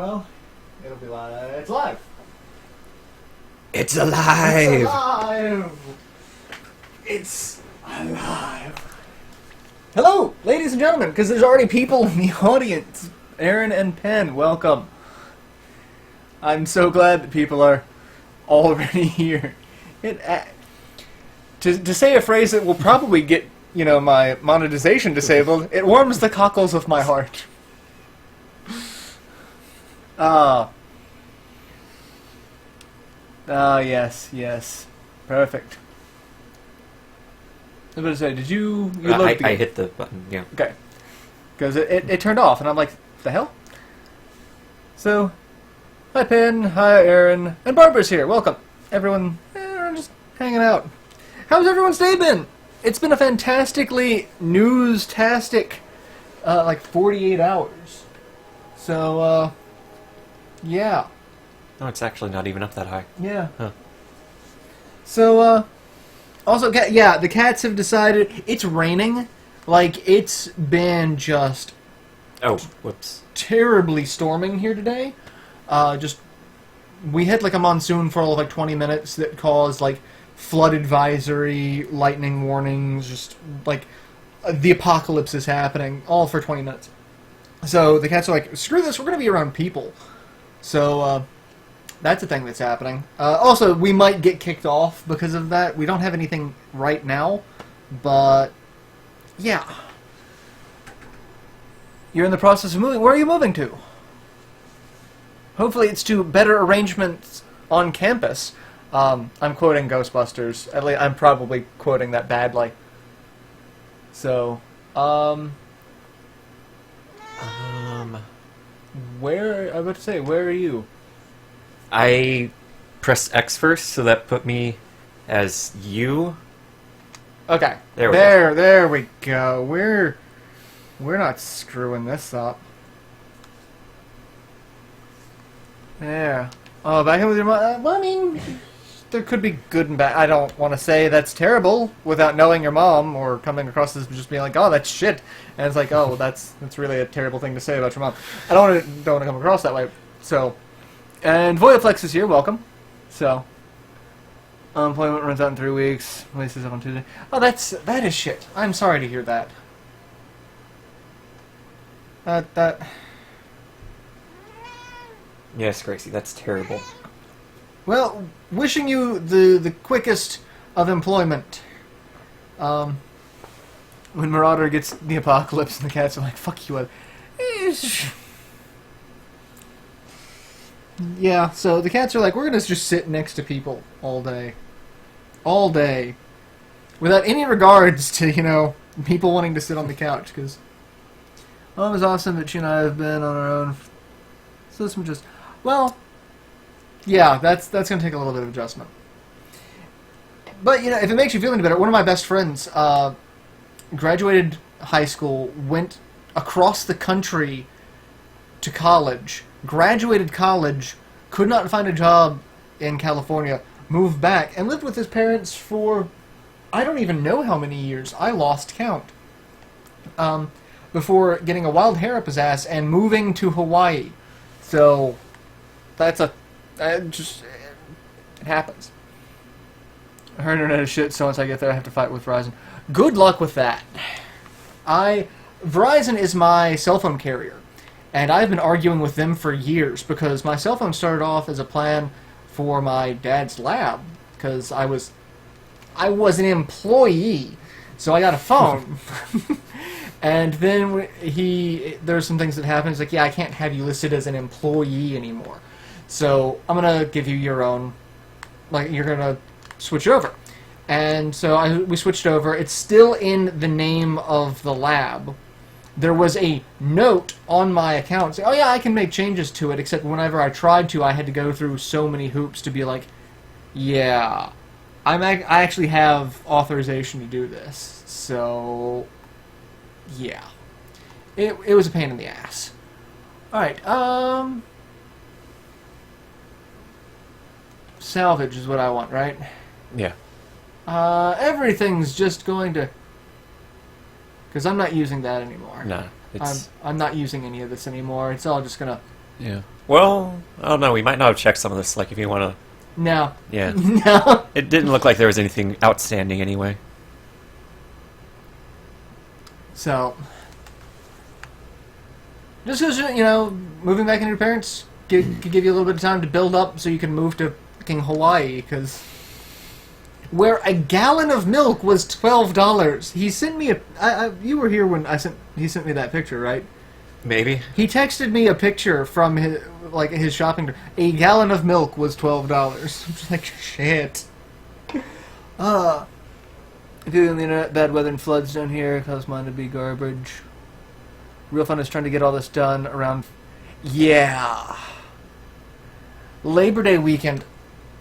Well, it'll be live. It's live. It's alive! It's alive! It's alive. Hello, ladies and gentlemen, because there's already people in the audience. Aaron and Penn, welcome. I'm so glad that people are already here. To say a phrase that will probably get, my monetization disabled, it warms the cockles of my heart. Yes. Perfect. I was going to say, did you load the I hit the button, yeah. Okay. Because it turned off, and I'm like, the hell? So, hi Penn, hi Aaron, and Barbara's here. Welcome. Everyone, we're just hanging out. How's everyone's day been? It's been a fantastically news-tastic, 48 hours. So, yeah. No, it's actually not even up that high. Yeah. Huh. So, also, the cats have decided it's raining. Like, it's been just... Oh, whoops. Terribly storming here today. We hit, a monsoon for all of, 20 minutes that caused, flood advisory, lightning warnings, just, the apocalypse is happening, all for 20 minutes. So, the cats are like, screw this, we're going to be around people. So, that's a thing that's happening. Also, we might get kicked off because of that. We don't have anything right now, but yeah. You're in the process of moving. Where are you moving to? Hopefully it's to better arrangements on campus. I'm quoting Ghostbusters. At least I'm probably quoting that badly. So, where, I was about to say, where are you? I pressed X first, so that put me as you. Okay. There we go. We're not screwing this up. Yeah. Oh, back in with your mom. Well, I mean, there could be good and bad. I don't want to say that's terrible without knowing your mom or coming across as just being like, oh, that's shit. And it's like, oh, well, that's really a terrible thing to say about your mom. I don't want to come across that way. So, and Voyaflex is here. Welcome. So, unemployment runs out in 3 weeks. Releases up on Tuesday. Oh, that is shit. I'm sorry to hear that. That. Yes, Gracie, that's terrible. Well, wishing you the quickest of employment. When Marauder gets the apocalypse and the cats are like, fuck you. Yeah, so the cats are like, we're going to just sit next to people all day. All day. Without any regards to, people wanting to sit on the couch, because it was awesome that she and I have been on our own. So this one just... Well, yeah, that's going to take a little bit of adjustment. But, if it makes you feel any better, one of my best friends graduated high school, went across the country to college, graduated college, could not find a job in California, moved back, and lived with his parents for, I don't even know how many years. I lost count. Before getting a wild hair up his ass and moving to Hawaii. So, it happens. Her internet is shit, so once I get there I have to fight with Verizon. Good luck with that. Verizon is my cell phone carrier, and I've been arguing with them for years because my cell phone started off as a plan for my dad's lab, because I was an employee, so I got a phone. And then there's some things that happen. He's like, yeah, I can't have you listed as an employee anymore. So I'm going to give you your own, you're going to switch over. And so we switched over. It's still in the name of the lab. There was a note on my account saying, oh yeah, I can make changes to it, except whenever I tried to, I had to go through so many hoops to be like, yeah, I actually have authorization to do this. So... yeah. It was a pain in the ass. Alright, salvage is what I want, right? Yeah. Everything's just going to... because I'm not using that anymore. No, it's... I'm not using any of this anymore. It's all just gonna... yeah. Well, I don't know. We might not have checked some of this. Like, if you want to... No. Yeah. No. It didn't look like there was anything outstanding anyway. So, just because, you know, moving back into your parents could give you a little bit of time to build up so you can move to fucking Hawaii, because where a gallon of milk was $12. He sent me you were here when he sent me that picture, right? Maybe. He texted me a picture from his shopping. A gallon of milk was $12. I'm just like, shit. If you're on the internet, bad weather and floods down here cause mine to be garbage. Real fun is trying to get all this done around... Yeah. Labor Day weekend.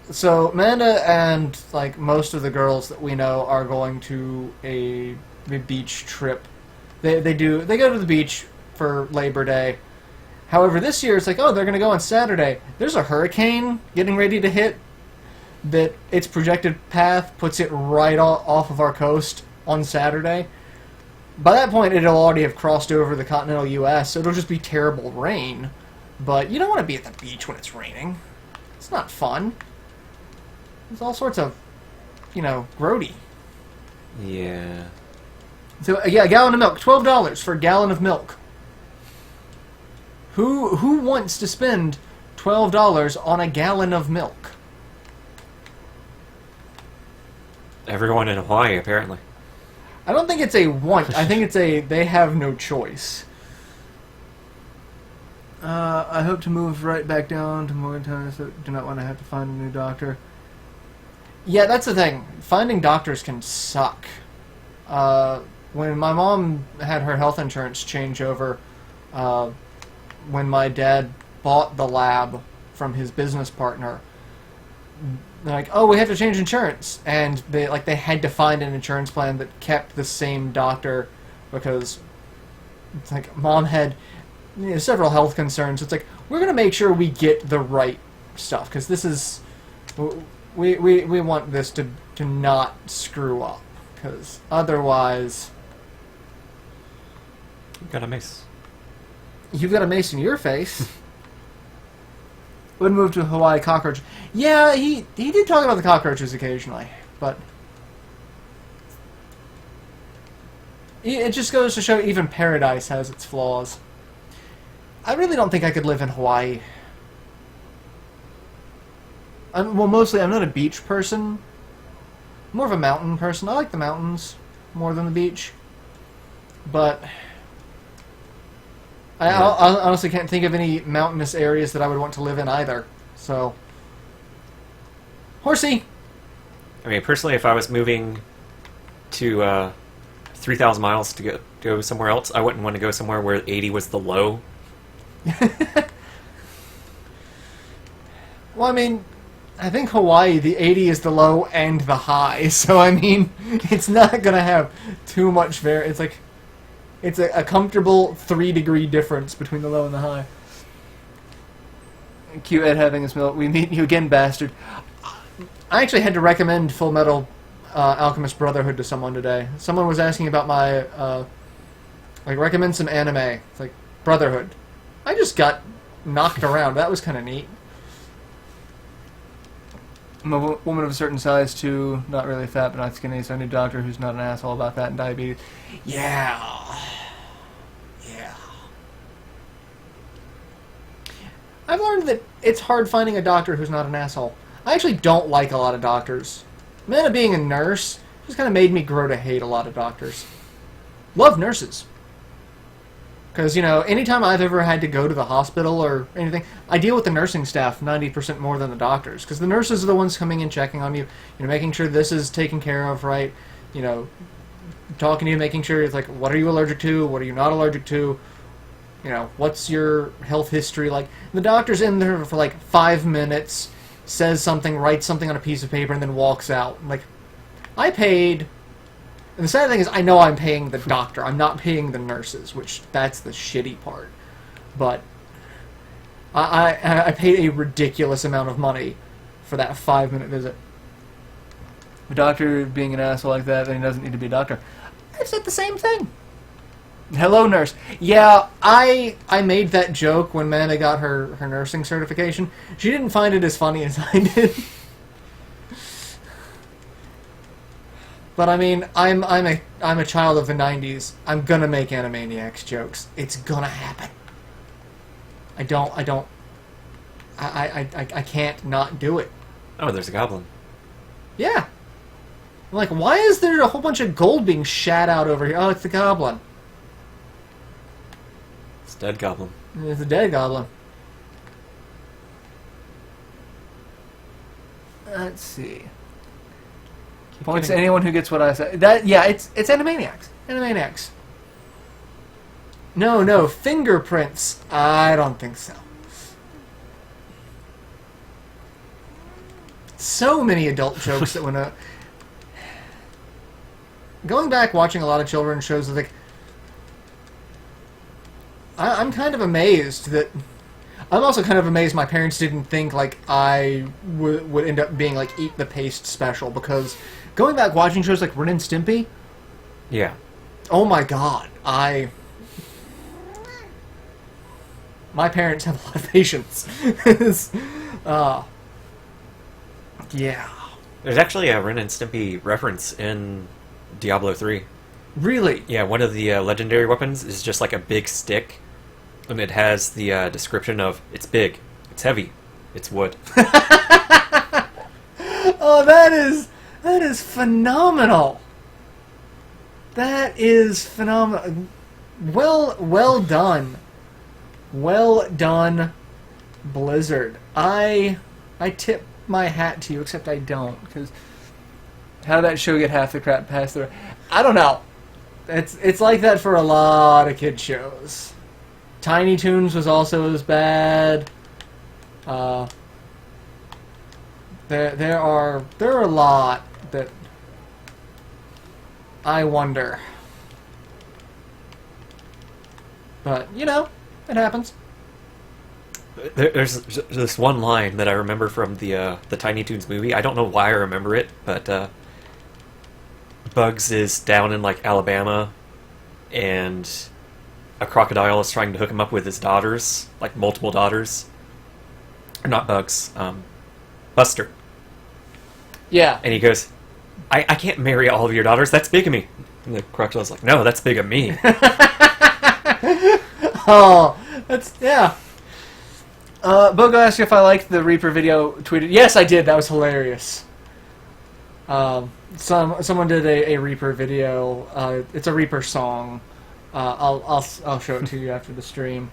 So, Amanda and, like, most of the girls that we know are going to a beach trip. They go to the beach for Labor Day. However, this year it's like, oh, they're going to go on Saturday. There's a hurricane getting ready to hit that its projected path puts it right off of our coast on Saturday. By that point, it'll already have crossed over the continental U.S., so it'll just be terrible rain. But you don't want to be at the beach when it's raining. It's not fun. There's all sorts of, you know, grody. Yeah. So, yeah, a gallon of milk. $12 for a gallon of milk. Who wants to spend $12 on a gallon of milk? Everyone in Hawaii, apparently. I don't think it's a want. I think it's a they have no choice. I hope to move right back down to Morgantown, so do not want to have to find a new doctor. Yeah, that's the thing. Finding doctors can suck. When my mom had her health insurance change over, when my dad bought the lab from his business partner, they're like, oh, we have to change insurance, and they had to find an insurance plan that kept the same doctor, because it's like mom had, you know, several health concerns. It's like, we're gonna make sure we get the right stuff, because this is we want this to not screw up, because otherwise You've got a mace. You've got a mace in your face. Would move to Hawaii cockroach. Yeah, he did talk about the cockroaches occasionally, but it just goes to show even paradise has its flaws. I really don't think I could live in Hawaii. Well, mostly I'm not a beach person. I'm more of a mountain person. I like the mountains more than the beach, but I honestly can't think of any mountainous areas that I would want to live in either. So, horsey. I mean, personally, if I was moving to 3,000 miles to go somewhere else, I wouldn't want to go somewhere where 80 was the low. Well, I mean, I think Hawaii, the 80 is the low and the high. So, I mean, it's not going to have too much It's like, it's a comfortable 3-degree difference between the low and the high. Cute Ed having his milk. We meet you again, bastard. I actually had to recommend Full Metal Alchemist Brotherhood to someone today. Someone was asking about my, recommend some anime. It's like, Brotherhood. I just got knocked around. That was kind of neat. I'm a woman of a certain size, too. Not really fat, but not skinny, so I need a doctor who's not an asshole about that and diabetes. Yeah. Yeah. I've learned that it's hard finding a doctor who's not an asshole. I actually don't like a lot of doctors. Amanda being a nurse just kind of made me grow to hate a lot of doctors. Love nurses. Because, you know, anytime I've ever had to go to the hospital or anything, I deal with the nursing staff 90% more than the doctors. Because the nurses are the ones coming in, checking on you, you know, making sure this is taken care of right, you know, talking to you, making sure it's like, what are you allergic to, what are you not allergic to, you know, what's your health history like. The doctor's in there for like 5 minutes, says something, writes something on a piece of paper, and then walks out. Like, I paid... And the sad thing is, I know I'm paying the doctor. I'm not paying the nurses, which that's the shitty part. But I paid a ridiculous amount of money for that 5-minute visit. The doctor being an asshole like that, then he doesn't need to be a doctor. I said the same thing. Hello, nurse. Yeah, I made that joke when Amanda got her nursing certification. She didn't find it as funny as I did. But I mean, I'm a child of the '90s. I'm gonna make Animaniacs jokes. It's gonna happen. I can't not do it. Oh, there's a goblin. Yeah. I'm like, why is there a whole bunch of gold being shat out over here? Oh, it's the goblin. It's a dead goblin. It's a dead goblin. Let's see. Points to anyone who gets what I say. Yeah, it's Animaniacs. Animaniacs. No, fingerprints. I don't think so. So many adult jokes that when going back watching a lot of children's shows, like I'm kind of amazed that. I'm also kind of amazed my parents didn't think like I would end up being like Eat the Paste special, because going back watching shows like Ren and Stimpy. Yeah. Oh my god, my parents have a lot of patience. Yeah. There's actually a Ren and Stimpy reference in Diablo 3. Really? Yeah, one of the legendary weapons is just like a big stick, and it has the description of it's big, it's heavy, it's wood. Oh, that is phenomenal. That is phenomenal. Well done. Well done, Blizzard. I tip my hat to you, except I don't, because how did that show get half the crap passed through? I don't know. It's like that for a lot of kid shows. Tiny Toons was also as bad. There are a lot that I wonder, but you know, it happens. There's this one line that I remember from the Tiny Toons movie. I don't know why I remember it, but Bugs is down in like Alabama, and a crocodile is trying to hook him up with his daughters, like multiple daughters. Or not Bugs, Buster. Yeah. And he goes, I can't marry all of your daughters, that's bigamy. And the crocodile's like, no, that's big of me. Oh, that's, yeah. Bogo asked if I liked the Reaper video tweeted. Yes, I did. That was hilarious. Someone did a Reaper video. It's a Reaper song. I'll show it to you after the stream.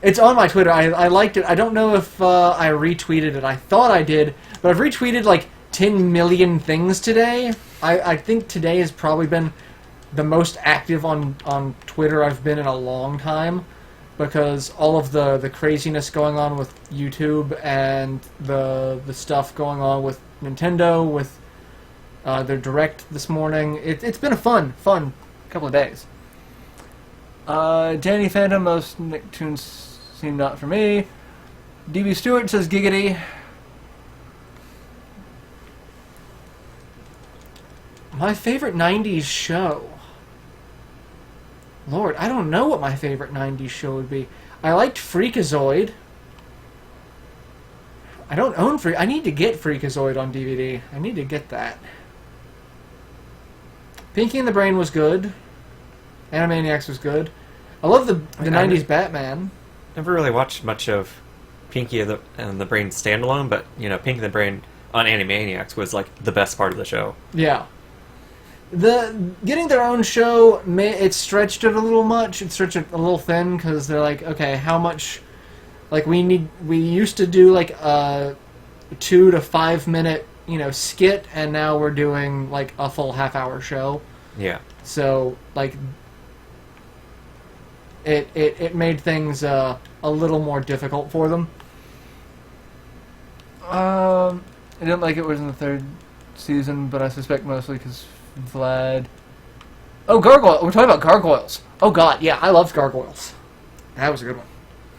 It's on my Twitter. I liked it. I don't know if I retweeted it. I thought I did, but I've retweeted like 10 million things today. I think today has probably been the most active on Twitter I've been in a long time, because all of the craziness going on with YouTube and the stuff going on with Nintendo with their Direct this morning. It's been a fun couple of days. Danny Phantom, most Nicktoons seem not for me. DB Stewart says giggity. My favorite 90s show. Lord, I don't know what my favorite 90s show would be. I liked Freakazoid. I don't own I need to get Freakazoid on DVD. I need to get that. Pinky and the Brain was good. Animaniacs was good. I love the 90s Batman. Never really watched much of Pinky and the Brain standalone, but you know, Pinky and the Brain on Animaniacs was like the best part of the show. Yeah. Getting their own show, it stretched it a little much. It stretched it a little thin, because they're like, okay, how much? Like we used to do like a 2 to 5 minute skit, and now we're doing like a full half-hour show. Yeah. So like it made things a little more difficult for them. I didn't like it was in the 3rd season, but I suspect mostly because Vlad. Oh, Gargoyle! We're talking about gargoyles. Oh God, yeah, I loved gargoyles. That was a good one.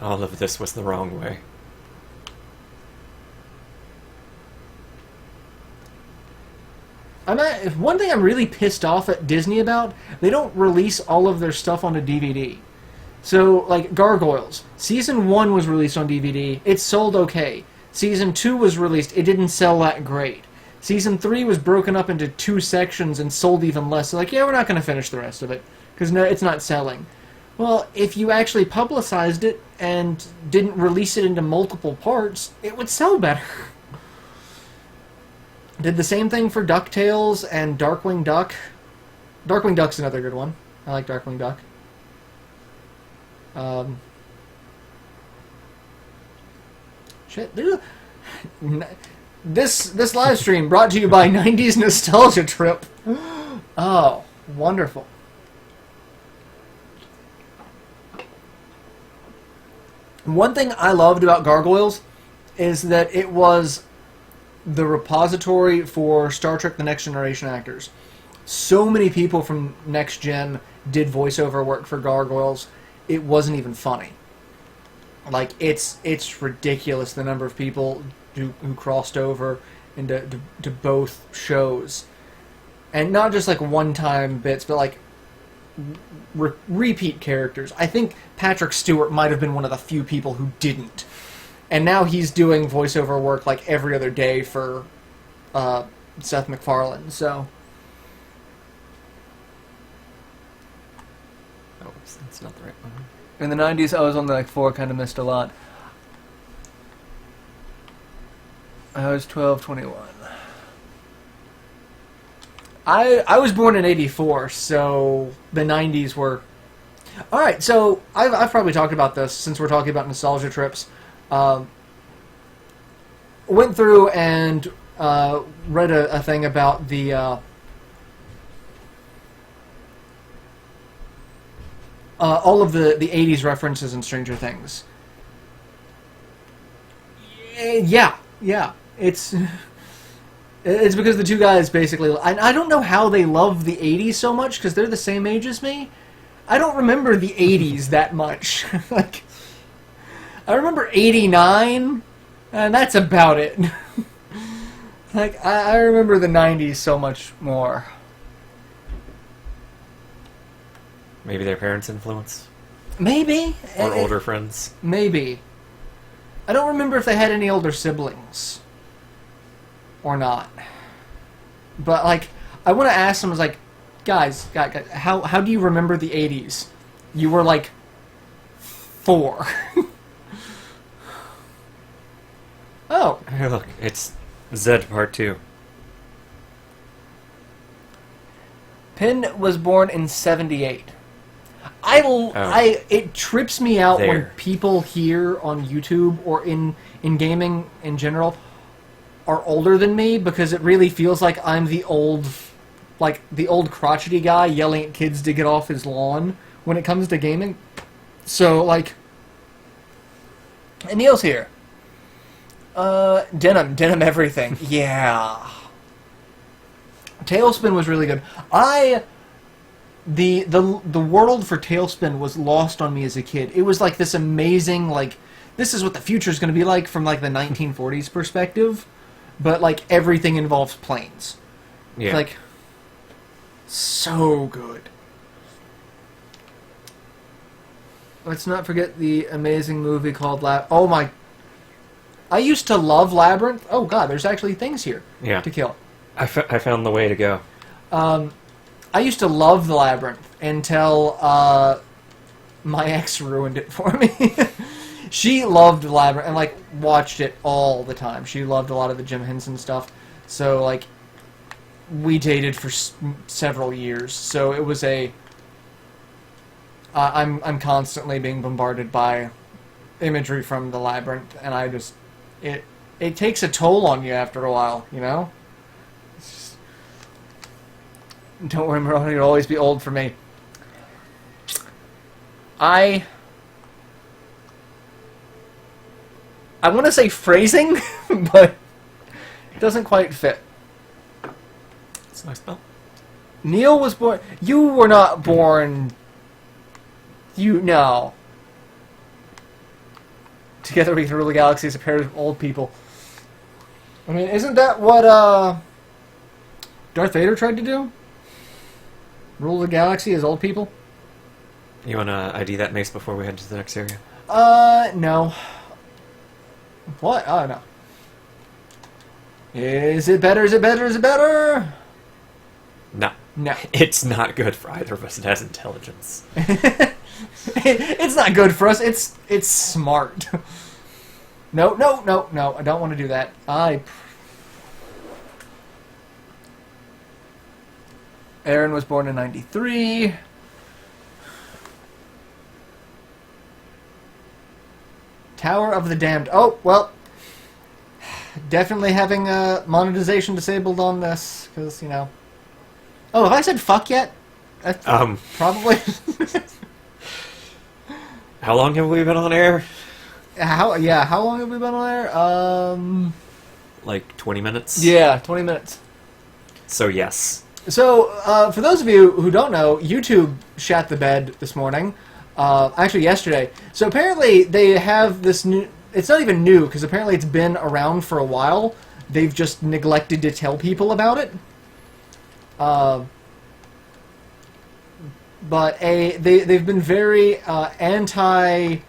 All of this was the wrong way. one thing I'm really pissed off at Disney about, they don't release all of their stuff on a DVD. So, like, Gargoyles. Season 1 was released on DVD. It sold okay. Season 2 was released. It didn't sell that great. Season 3 was broken up into 2 sections and sold even less. So, like, yeah, we're not going to finish the rest of it, because no, it's not selling. Well, if you actually publicized it and didn't release it into multiple parts, it would sell better. Did the same thing for DuckTales and Darkwing Duck. Darkwing Duck's another good one. I like Darkwing Duck. Shit, this live stream brought to you by 90s Nostalgia Trip. Oh, wonderful. One thing I loved about Gargoyles is that it was the repository for Star Trek The Next Generation actors. So many people from Next Gen did voiceover work for Gargoyles, it wasn't even funny. Like, it's ridiculous the number of people who crossed over into to both shows. And not just like one-time bits, but like repeat characters. I think Patrick Stewart might have been one of the few people who didn't. And now he's doing voiceover work like every other day for Seth MacFarlane, so... Oh, that's not the right one. In the 90s, I was on the 4, kind of missed a lot. I was 12, 21. I was born in 84, so the 90s were... Alright, so I've probably talked about this since we're talking about nostalgia trips. Went through and read a thing about the all of the 80s references in Stranger Things. Yeah, it's because the two guys basically... I don't know how they love the 80s so much, because they're the same age as me. I don't remember the 80s that much. Like, I remember 89, and that's about it. Like, I remember the 90s so much more. Maybe their parents' influence? Maybe. Or older friends? Maybe. I don't remember if they had any older siblings. Or not. But, like, I want to ask them, like, guys, how do you remember the 80s? You were, like, 4. Oh. Hey, look, it's Zed Part 2. Penn was born in 78. It trips me out There. when people here on YouTube or in gaming in general are older than me, because it really feels like I'm the old crotchety guy yelling at kids to get off his lawn when it comes to gaming. So, like, and Neil's here. Denim everything. Yeah. Tailspin was really good. The world for Tailspin was lost on me as a kid. It was like this amazing, like, this is what the future's going to be like from, like, the 1940s perspective, but, like, everything involves planes. Yeah. Like, so good. Let's not forget the amazing movie called oh my... I used to love Labyrinth. Oh god, there's actually things here to kill. I found the way to go. I used to love the Labyrinth until my ex ruined it for me. She loved the Labyrinth and, like, watched it all the time. She loved a lot of the Jim Henson stuff. So, like, we dated for several years. So it was a... I'm constantly being bombarded by imagery from the Labyrinth, and I just... It takes a toll on you after a while, you know? It's just, don't worry, Marauder, you'll always be old for me. I want to say phrasing, but it doesn't quite fit. It's a nice spell. Neil was born... You were not born... You... No. Together we can rule the galaxy as a pair of old people. I mean, isn't that what, Darth Vader tried to do? Rule the galaxy as old people? You want to ID that mace before we head to the next area? No. What? Oh, no. Is it better? Is it better? Is it better? No. No. It's not good for either of us. It has intelligence. It's not good for us. It's smart. No. I don't want to do that. Aaron was born in 93. Tower of the Damned. Oh, well. Definitely having monetization disabled on this, because, you know. Oh, have I said fuck yet? Probably. How long have we been on air? How long have we been on air? Like 20 minutes? Yeah, 20 minutes. So, yes. So, for those of you who don't know, YouTube shat the bed this morning. Actually, yesterday. So, apparently, they have this new... It's not even new, because apparently it's been around for a while. They've just neglected to tell people about it. But they've been very anti...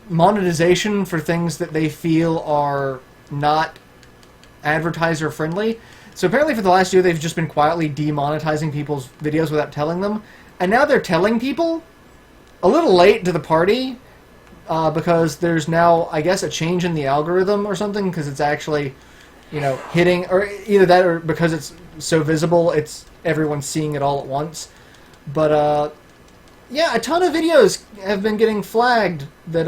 monetization for things that they feel are not advertiser friendly. So apparently for the last year they've just been quietly demonetizing people's videos without telling them. And now they're telling people a little late to the party because there's now, I guess, a change in the algorithm or something because it's actually, you know, hitting, or either that or because it's so visible, it's everyone's seeing it all at once. But yeah, a ton of videos have been getting flagged that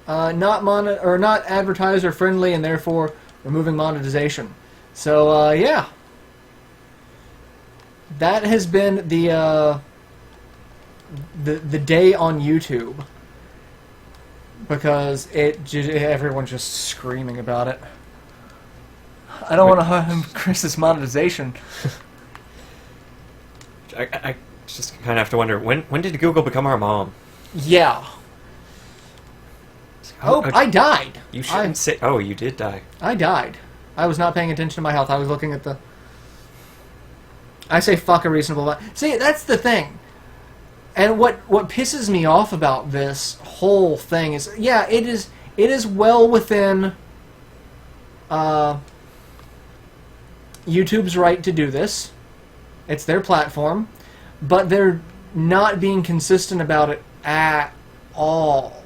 not advertiser friendly and therefore removing monetization. So yeah, that has been the day on YouTube because everyone's just screaming about it. I don't want to harm Chris's monetization. I just kind of have to wonder, when did Google become our mom? Yeah. Oh, I died. You shouldn't say... Oh, you did die. I died. I was not paying attention to my health. I was looking at the... I say fuck a reasonable amount. See, that's the thing. And what pisses me off about this whole thing is, yeah, it is well within YouTube's right to do this. It's their platform. But they're not being consistent about it at all.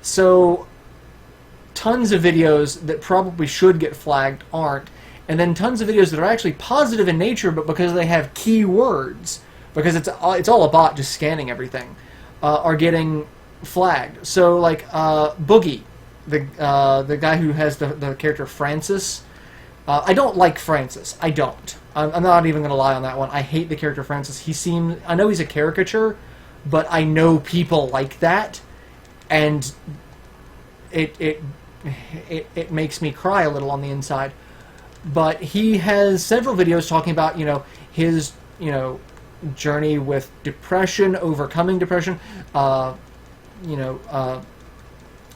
So, tons of videos that probably should get flagged aren't. And then tons of videos that are actually positive in nature, but because they have keywords, because it's all a bot just scanning everything, are getting flagged. So, like, Boogie, the guy who has the character Francis, I don't like Francis. I don't. I'm not even going to lie on that one. I hate the character Francis. I know he's a caricature, but I know people like that, and it makes me cry a little on the inside. But he has several videos talking about, you know, his, you know, journey with depression, overcoming depression,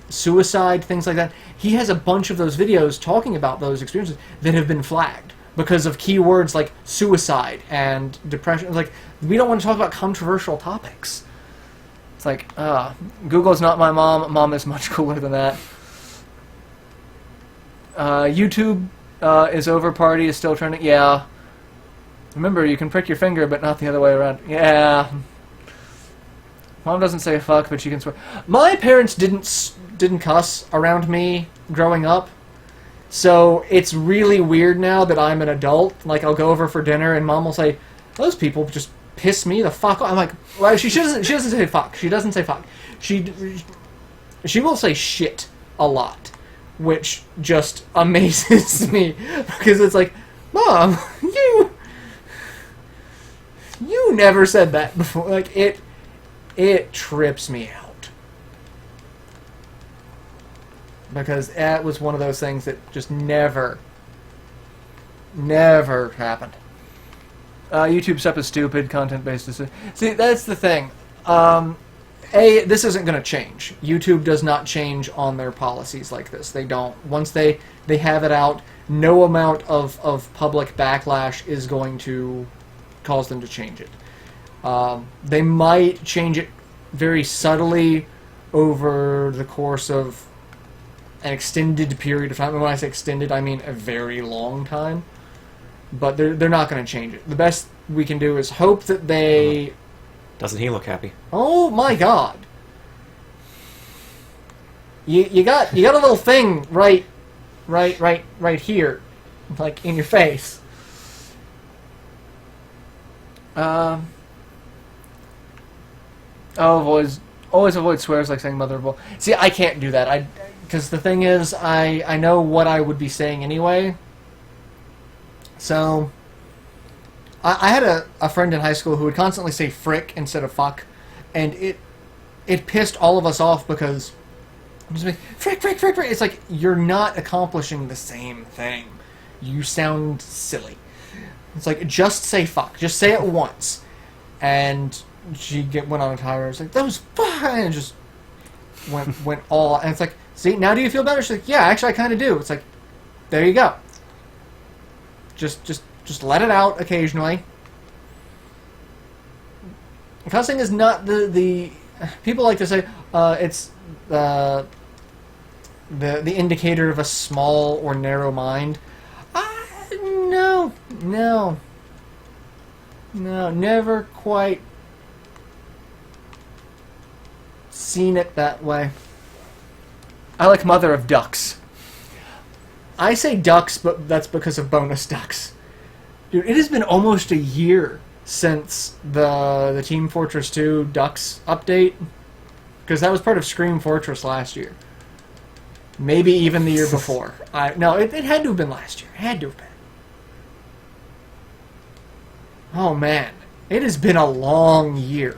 suicide, things like that. He has a bunch of those videos talking about those experiences that have been flagged because of keywords like suicide and depression. Like, we don't want to talk about controversial topics. It's like, Google's not my mom. Mom is much cooler than that. YouTube is over. Party is still trending. Yeah. Remember, you can prick your finger, but not the other way around. Yeah. Mom doesn't say fuck, but she can swear. My parents didn't cuss around me growing up, so it's really weird now that I'm an adult. Like, I'll go over for dinner, and Mom will say, "Those people just piss me the fuck off." I'm like, well, she doesn't say fuck. She doesn't say fuck. She will say shit a lot, which just amazes me because it's like, Mom, you never said that before. Like, it trips me out because that was one of those things that just never happened. YouTube stuff is stupid, content-based. See, that's the thing. This isn't going to change. YouTube does not change on their policies like this. They don't. Once they have it out, no amount of public backlash is going to cause them to change it. They might change it very subtly over the course of an extended period of time. And when I say extended, I mean a very long time. But they're not going to change it. The best we can do is hope that they... Doesn't he look happy? Oh my God! You got a little thing right here, like in your face. Always avoid swears like saying mother of all. See, I can't do that. Because the thing is, I know what I would be saying anyway. So, I had a friend in high school who would constantly say frick instead of fuck, and it pissed all of us off because I'm just like, frick. It's like, you're not accomplishing the same thing. You sound silly. It's like, just say fuck. Just say it once. And she went on a tirade. It's like, that was fine, and just went all. And it's like, see, now do you feel better? She's like, yeah, actually, I kind of do. It's like, there you go. Just let it out occasionally. Cussing is not the people like to say it's the indicator of a small or narrow mind. No, never quite seen it that way. I like mother of ducks. I say ducks, but that's because of bonus ducks. Dude, it has been almost a year since the Team Fortress 2 Ducks update. Because that was part of Scream Fortress last year. Maybe even the year before. No, it had to have been last year. It had to have been. Oh, man. It has been a long year.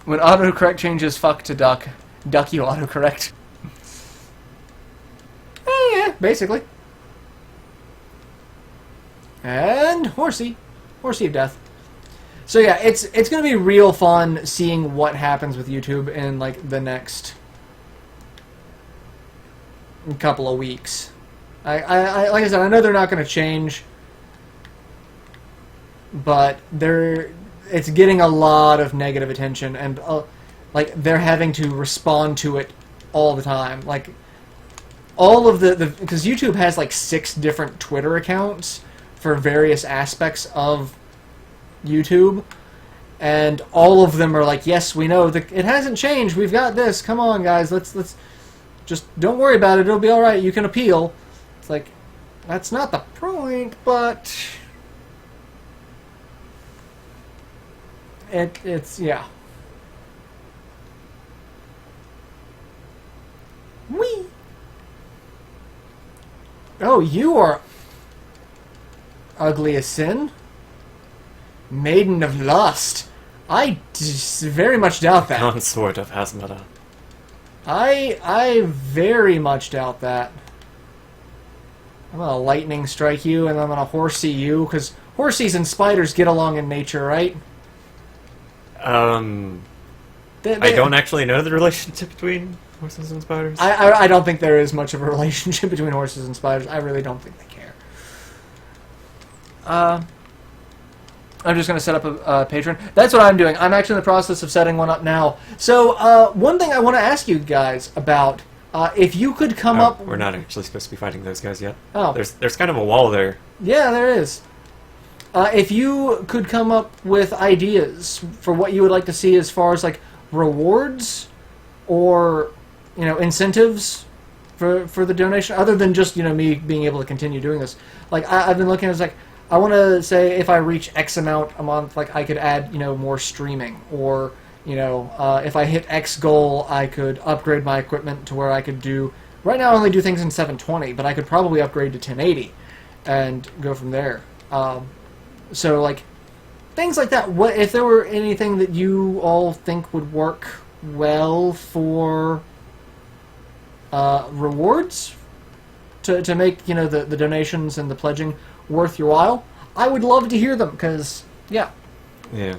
When autocorrect changes fuck to duck, duck you autocorrect. Yeah, basically. And horsey of death. So yeah, it's gonna be real fun seeing what happens with YouTube in like the next couple of weeks. I like I said, I know they're not gonna change, but it's getting a lot of negative attention, and like they're having to respond to it all the time. Like all of because YouTube has like 6 different Twitter accounts for various aspects of YouTube, and all of them are like, yes, we know it hasn't changed, we've got this, come on guys, let's just don't worry about it, it'll be alright, you can appeal. It's like, that's not the point, but it's yeah. Whee! Oh, you are ugly as sin? Maiden of lust. I very much doubt that. Consort of Hasmata. I very much doubt that. I'm gonna lightning strike you, and I'm gonna horsey you, because horsies and spiders get along in nature, right? I don't actually know the relationship between horses and spiders. I don't think there is much of a relationship between horses and spiders. I really don't think they care. I'm just going to set up a Patreon. That's what I'm doing. I'm actually in the process of setting one up now. So, one thing I want to ask you guys about, if you could come up... We're not actually supposed to be fighting those guys yet. Oh. There's kind of a wall there. Yeah, there is. If you could come up with ideas for what you would like to see as far as, like, rewards or, you know, incentives for the donation, other than just, you know, me being able to continue doing this. Like, I've been looking at it, like, I want to say if I reach X amount a month, like, I could add, you know, more streaming, or, you know, if I hit X goal, I could upgrade my equipment to where I could do... Right now I only do things in 720, but I could probably upgrade to 1080 and go from there. So, like, things like that. What if there were anything that you all think would work well for rewards to make, you know, the donations and the pledging worth your while? I would love to hear them, because, yeah. Yeah.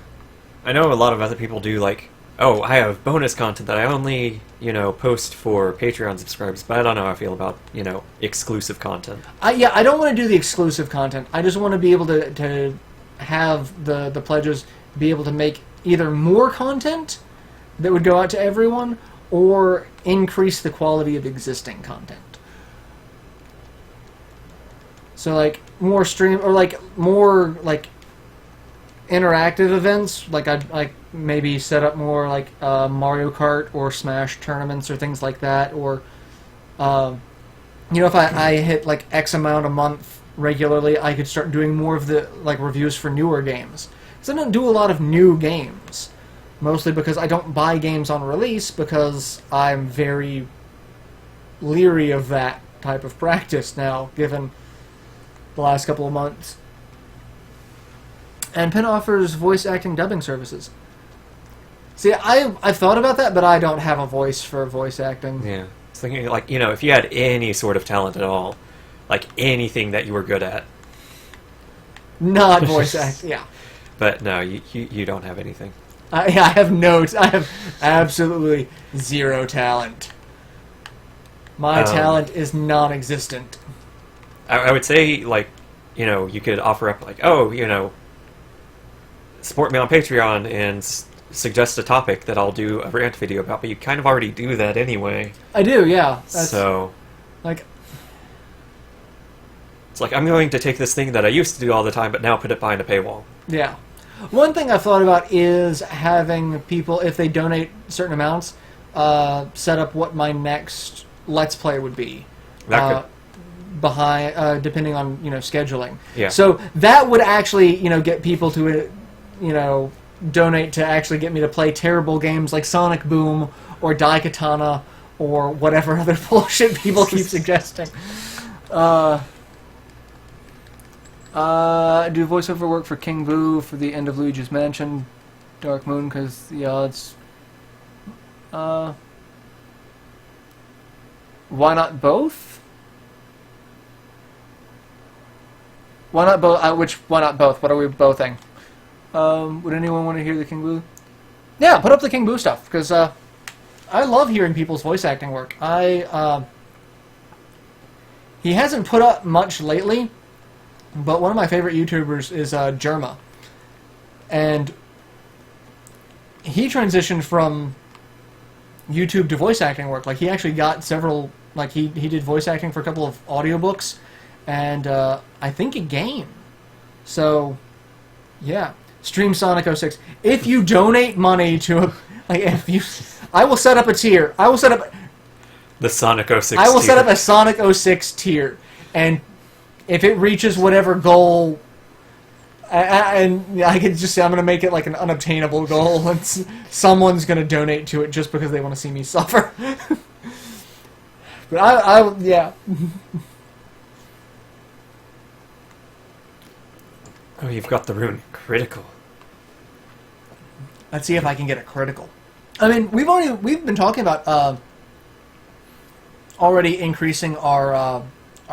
I know a lot of other people do, like, oh, I have bonus content that I only, post for Patreon subscribers, but I don't know how I feel about, exclusive content. Yeah, I don't want to do the exclusive content. I just want to be able to have the pledges be able to make either more content that would go out to everyone or increase the quality of existing content. So like more stream or like more like interactive events. Like I'd like maybe set up more like Mario Kart or Smash tournaments or things like that. Or if I hit like X amount a month regularly, I could start doing more of the like reviews for newer games. Because I don't do a lot of new games, mostly because I don't buy games on release because I'm very leery of that type of practice now, given the last couple of months. And Penn offers voice acting dubbing services. See, I've thought about that, but I don't have a voice for voice acting. Yeah. It's thinking, like, if you had any sort of talent at all, like anything that you were good at. Not voice acting, yeah. But no, you don't have anything. I have absolutely zero talent. My talent is non-existent. I would say, like, you could offer up, like, support me on Patreon and suggest a topic that I'll do a rant video about, but you kind of already do that anyway. I do, yeah. So, like, it's like, I'm going to take this thing that I used to do all the time, but now put it behind a paywall. Yeah. One thing I've thought about is having people, if they donate certain amounts, set up what my next Let's Play would be. That could... behind depending on scheduling. Yeah. So that would actually get people to donate to actually get me to play terrible games like Sonic Boom or Daikatana or whatever other bullshit people keep suggesting. Do voiceover work for King Boo for the end of Luigi's Mansion, Dark Moon, because the odds. Why not both? Why not both? Why not both? What are we bothing? Would anyone want to hear the King Boo? Yeah, put up the King Boo stuff, because I love hearing people's voice acting work. He hasn't put up much lately, but one of my favorite YouTubers is Jerma. And he transitioned from YouTube to voice acting work. Like, he actually got several... Like, he did voice acting for a couple of audiobooks, and I think a game. So, yeah. Stream Sonic 06. If you donate money to... I will set up a tier. I will set up... The Sonic 06 I will tier. set up a Sonic 06 tier. And if it reaches whatever goal... And I could just say I'm going to make it like an unobtainable goal, and someone's going to donate to it just because they want to see me suffer. But yeah. Oh, you've got the rune critical. Let's see if I can get a critical. I mean, we've been talking about already increasing our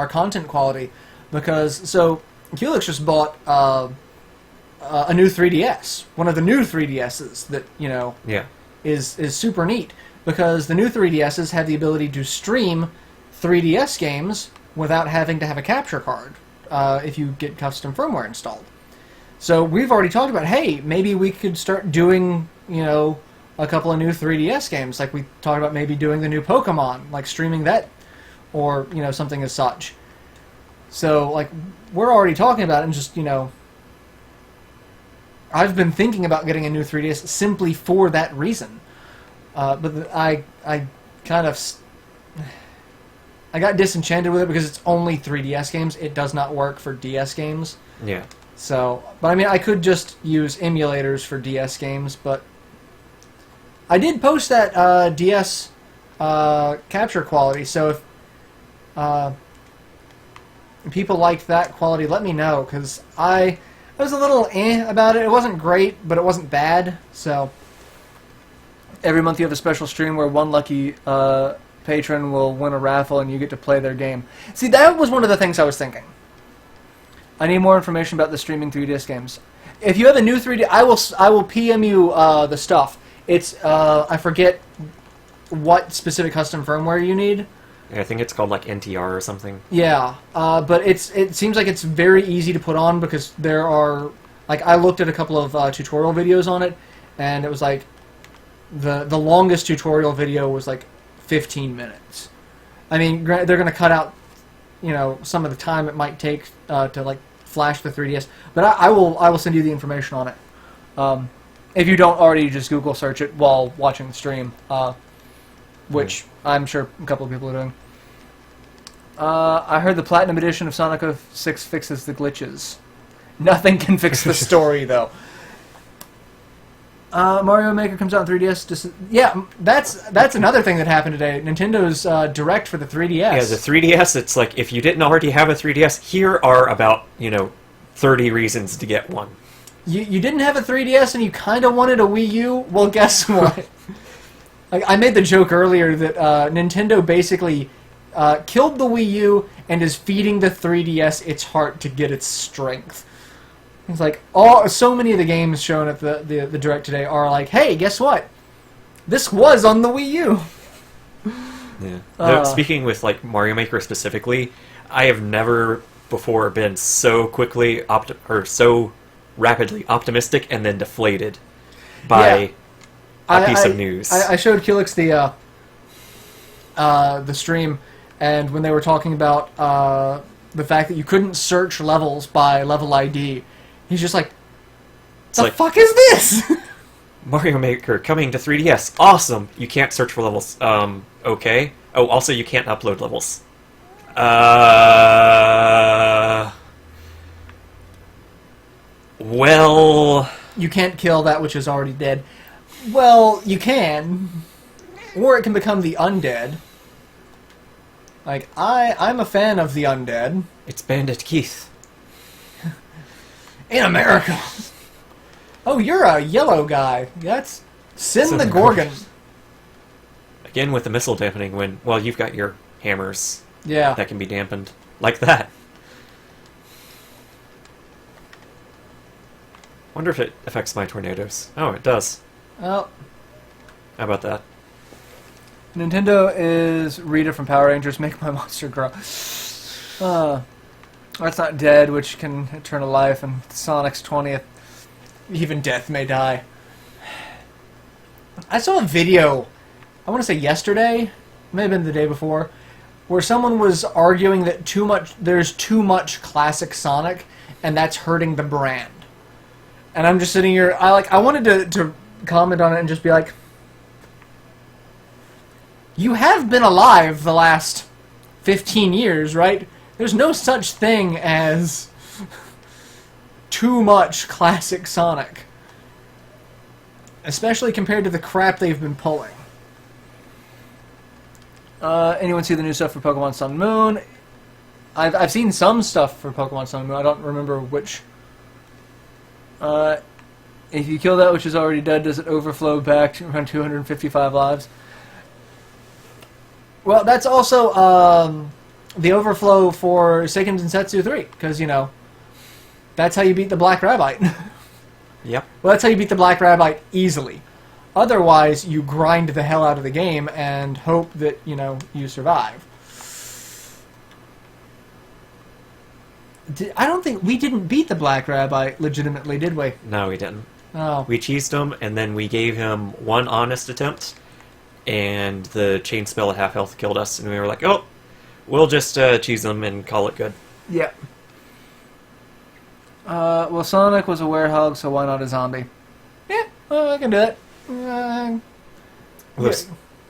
content quality, because Helix just bought a new 3DS, one of the new 3DSs that is super neat, because the new 3DSs have the ability to stream 3DS games without having to have a capture card if you get custom firmware installed. So we've already talked about, hey, maybe we could start doing, a couple of new 3DS games. Like we talked about maybe doing the new Pokemon, like streaming that, or, something as such. So, like, we're already talking about it, and just, I've been thinking about getting a new 3DS simply for that reason. But I kind of... I got disenchanted with it because it's only 3DS games. It does not work for DS games. Yeah. So, but I mean, I could just use emulators for DS games, but I did post that DS capture quality, so if people liked that quality, let me know, because I was a little about it. It wasn't great, but it wasn't bad, so every month you have a special stream where one lucky patron will win a raffle and you get to play their game. See, that was one of the things I was thinking. I need more information about the streaming 3DS games. If you have a new 3D, I will PM you the stuff. It's I forget what specific custom firmware you need. I think it's called like NTR or something. Yeah, but it seems like it's very easy to put on because there are, like, I looked at a couple of tutorial videos on it, and it was like the longest tutorial video was like 15 minutes. I mean, they're going to cut out, you know, some of the time it might take to like flash the 3DS, but I will send you the information on it. If you don't already, just Google search it while watching the stream, which I'm sure a couple of people are doing. I heard the Platinum Edition of Sonic 06 fixes the glitches. Nothing can fix the story, though. Mario Maker comes out on 3DS. Yeah, that's another thing that happened today. Nintendo's Direct for the 3DS. Yeah, the 3DS, it's like, if you didn't already have a 3DS, here are about, 30 reasons to get one. You didn't have a 3DS and you kind of wanted a Wii U? Well, guess what? Like, I made the joke earlier that Nintendo basically killed the Wii U and is feeding the 3DS its heart to get its strength. It's like, so many of the games shown at the Direct today are like, hey, guess what? This was on the Wii U. Yeah. No, speaking with like Mario Maker specifically, I have never before been so quickly so rapidly optimistic and then deflated by a piece of news. I showed Keelix the stream, and when they were talking about the fact that you couldn't search levels by level ID, he's just like, the fuck is this? Mario Maker coming to 3DS. Awesome. You can't search for levels. Okay. Oh, also you can't upload levels. Well... You can't kill that which is already dead. Well, you can. Or it can become the undead. Like, I'm a fan of the undead. It's Bandit Keith. In America. Oh, you're a yellow guy. That's Sin the Gorgon. Again with the missile dampening when, well, you've got your hammers. Yeah. That can be dampened. Like that. Wonder if it affects my tornadoes. Oh, it does. Well. How about that? Nintendo is Rita from Power Rangers. Make my monster grow. That's not dead, which can turn to life, and Sonic's 20th. Even death may die. I saw a video, I want to say yesterday, it may have been the day before, where someone was arguing that there's too much classic Sonic, and that's hurting the brand. And I'm just sitting here, I wanted to comment on it and just be like, you have been alive the last 15 years, right? There's no such thing as too much classic Sonic. Especially compared to the crap they've been pulling. Anyone see the new stuff for Pokemon Sun and Moon? I've seen some stuff for Pokemon Sun and Moon. I don't remember which. If you kill that which is already dead, does it overflow back to around 255 lives? Well, that's also the overflow for Seiken Densetsu 3, because, that's how you beat the Black Rabbite. Yep. Well, that's how you beat the Black Rabbite easily. Otherwise, you grind the hell out of the game and hope that, you survive. I don't think we didn't beat the Black Rabbite legitimately, did we? No, we didn't. Oh. We cheesed him, and then we gave him one honest attempt, and the chain spell at half health killed us, and we were like, oh, we'll just cheese him and call it good. Yeah. Well, Sonic was a werehog, so why not a zombie? Yeah, I can do it.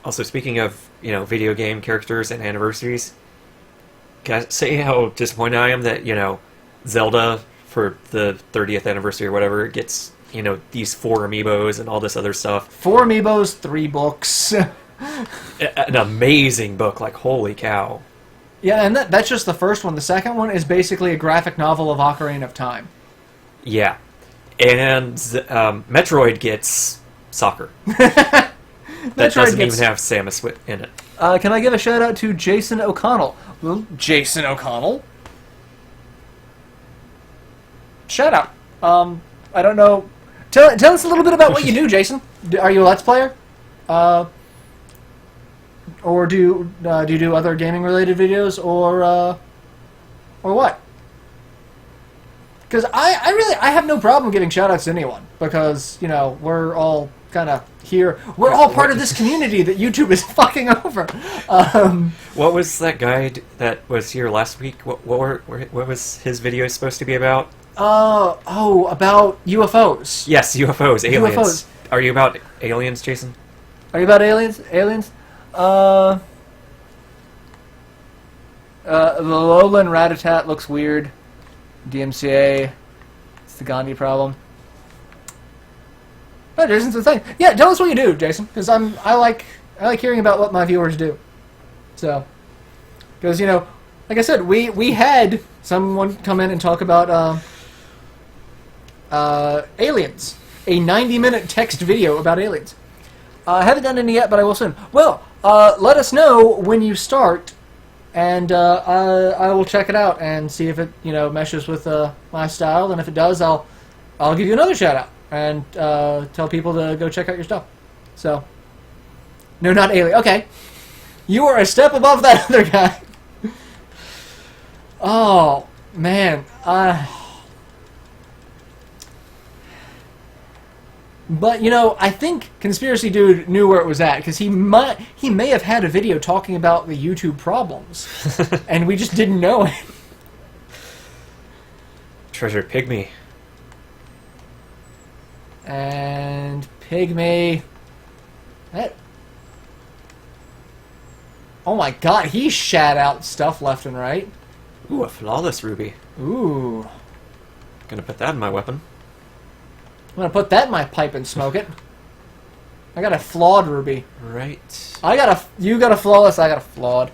Also, speaking of, video game characters and anniversaries, can I say how disappointed I am that, Zelda, for the 30th anniversary or whatever, gets, these 4 amiibos and all this other stuff. 4 amiibos, 3 books. An amazing book, like, holy cow. Yeah, and that's just the first one. The second one is basically a graphic novel of Ocarina of Time. Yeah. And Metroid gets soccer. That doesn't even have Samus in it. Can I give a shout out to Jason O'Connell? Well, Jason O'Connell? Shout out. I don't know. Tell us a little bit about what you do, Jason. Are you a Let's Player? Or do you do other gaming-related videos, or what? Because I have no problem giving shout-outs to anyone, because, you know, we're all kind of here. We're all part of this community that YouTube is fucking over. What was that guy that was here last week? What was his video supposed to be about? About UFOs. Yes, UFOs, aliens. UFOs. Are you about aliens, Jason? Are you about aliens? Aliens? The Lowland Ratatat looks weird. DMCA. It's the Gandhi problem. Oh, Jason's the thing. Yeah, tell us what you do, Jason, because I like hearing about what my viewers do. So, because, you know, like I said, we had someone come in and talk about aliens, a 90-minute text video about aliens. I haven't done any yet, but I will soon. Well, let us know when you start, and I will check it out and see if it, you know, meshes with my style. And if it does, I'll give you another shout out and tell people to go check out your stuff. So, no, not alien. Okay, you are a step above that other guy. Oh man, But, you know, I think Conspiracy Dude knew where it was at, because he may have had a video talking about the YouTube problems, and we just didn't know it. Treasure Pygmy. And Pygmy... That... Oh my god, he shat out stuff left and right. Ooh, a flawless ruby. Ooh. Gonna put that in my weapon. I'm gonna put that in my pipe and smoke it. I got a flawed ruby. Right. You got a flawless, I got a flawed.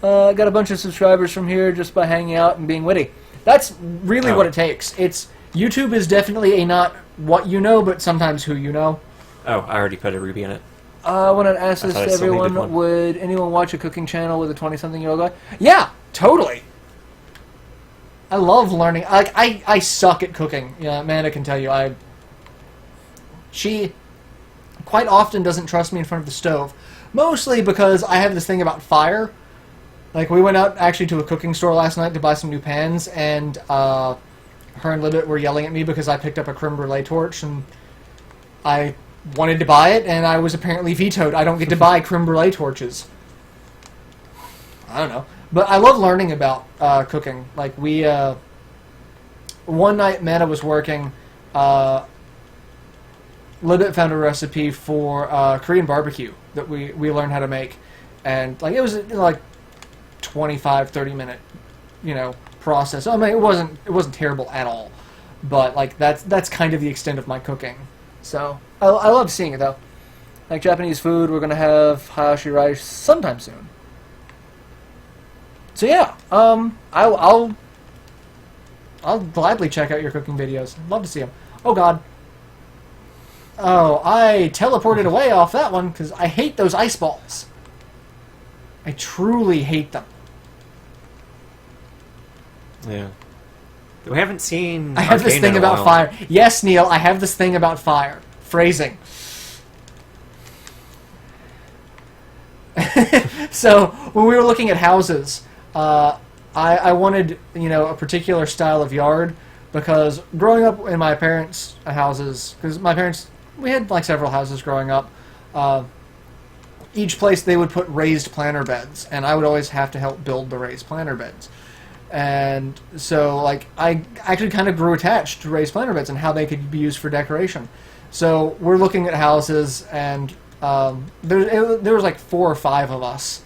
I got a bunch of subscribers from here just by hanging out and being witty. That's really what it takes. YouTube is definitely a not what you know, but sometimes who you know. Oh, I already put a ruby in it. I want to ask this to everyone. Would anyone watch a cooking channel with a 20-something-year-old guy? Yeah, totally. I love learning. I suck at cooking. Yeah, Amanda can tell you. She quite often doesn't trust me in front of the stove. Mostly because I have this thing about fire. Like, we went out actually to a cooking store last night to buy some new pans, and her and Libet were yelling at me because I picked up a creme brulee torch, and I wanted to buy it, and I was apparently vetoed. I don't get to buy creme brulee torches. I don't know. But I love learning about cooking. Like, one night Amanda was working... Libet found a recipe for Korean barbecue that we learned how to make, and like it was like 25-30 minute, you know, process. I mean, it wasn't terrible at all, but like that's kind of the extent of my cooking. So I love seeing it though. Like Japanese food, we're gonna have hayashi rice sometime soon. So yeah, I'll gladly check out your cooking videos. I'd love to see them. Oh God. Oh, I teleported away off that one because I hate those ice balls. I truly hate them. Yeah. We haven't seen... I have this thing about fire. Yes, Neil, I have this thing about fire. Phrasing. So, when we were looking at houses, I wanted, you know, a particular style of yard because growing up in my parents' houses, because my parents... We had like several houses growing up. Each place they would put raised planter beds, and I would always have to help build the raised planter beds. And so, like, I actually kind of grew attached to raised planter beds and how they could be used for decoration. So we're looking at houses, and there was like 4 or 5 of us.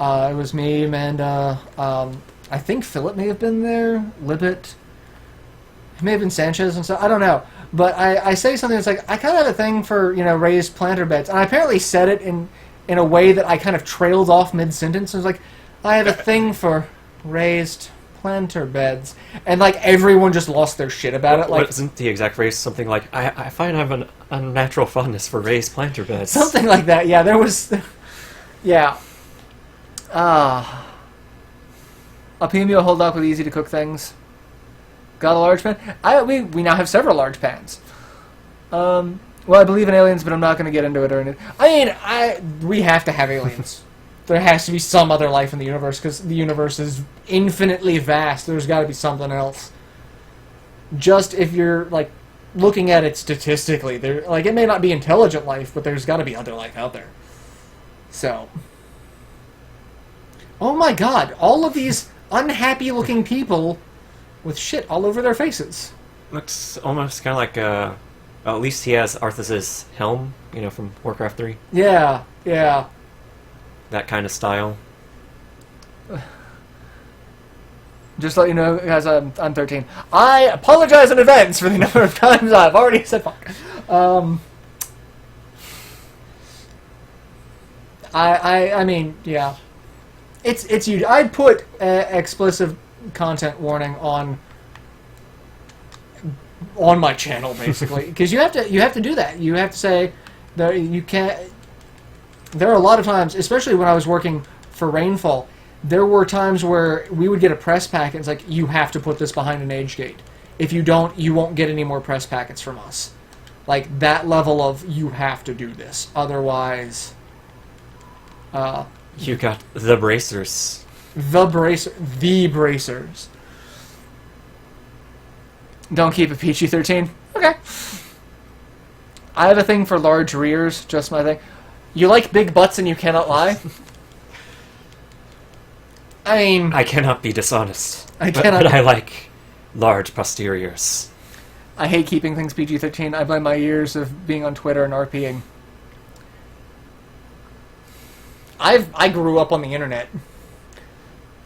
It was me, Amanda. I think Philip may have been there. Libet. It may have been Sanchez and stuff. I don't know. But I say something that's like, I kind of have a thing for, you know, raised planter beds. And I apparently said it in a way that I kind of trailed off mid-sentence. I was like, I have a thing for raised planter beds. And, like, everyone just lost their shit about it. Like, wasn't the exact phrase something like, I find I have an unnatural fondness for raised planter beds? Something like that, yeah. There was... Yeah. A PMU hold up with easy-to-cook things. Got a large pan? We now have several large pans. Well, I believe in aliens, but I'm not going to get into it or anything. I mean, we have to have aliens. There has to be some other life in the universe, because the universe is infinitely vast. There's got to be something else. Just if you're, like, looking at it statistically, like, it may not be intelligent life, but there's got to be other life out there. So. Oh my god, all of these unhappy-looking people with shit all over their faces. Looks almost kind of like, well, at least he has Arthas's helm, you know, from Warcraft 3. Yeah, yeah. That kind of style. Just to let you know, guys, I'm 13. I apologize in advance for the number of times I've already said fuck. I mean, yeah. It's huge. I'd put explicit content warning on my channel, basically, because you have to do that. You have to say that you can't. There are a lot of times, especially when I was working for Rainfall, there were times where we would get a press packet. It's like, you have to put this behind an age gate. If you don't, you won't get any more press packets from us. Like, that level of, you have to do this. Otherwise, you got the bracers. The bracers. Don't keep a PG-13. Okay. I have a thing for large rears, just my thing. You like big butts and you cannot lie? I mean... I cannot be dishonest. But I like large posteriors. I hate keeping things PG-13. I blame my years of being on Twitter and RPing. I grew up on the internet.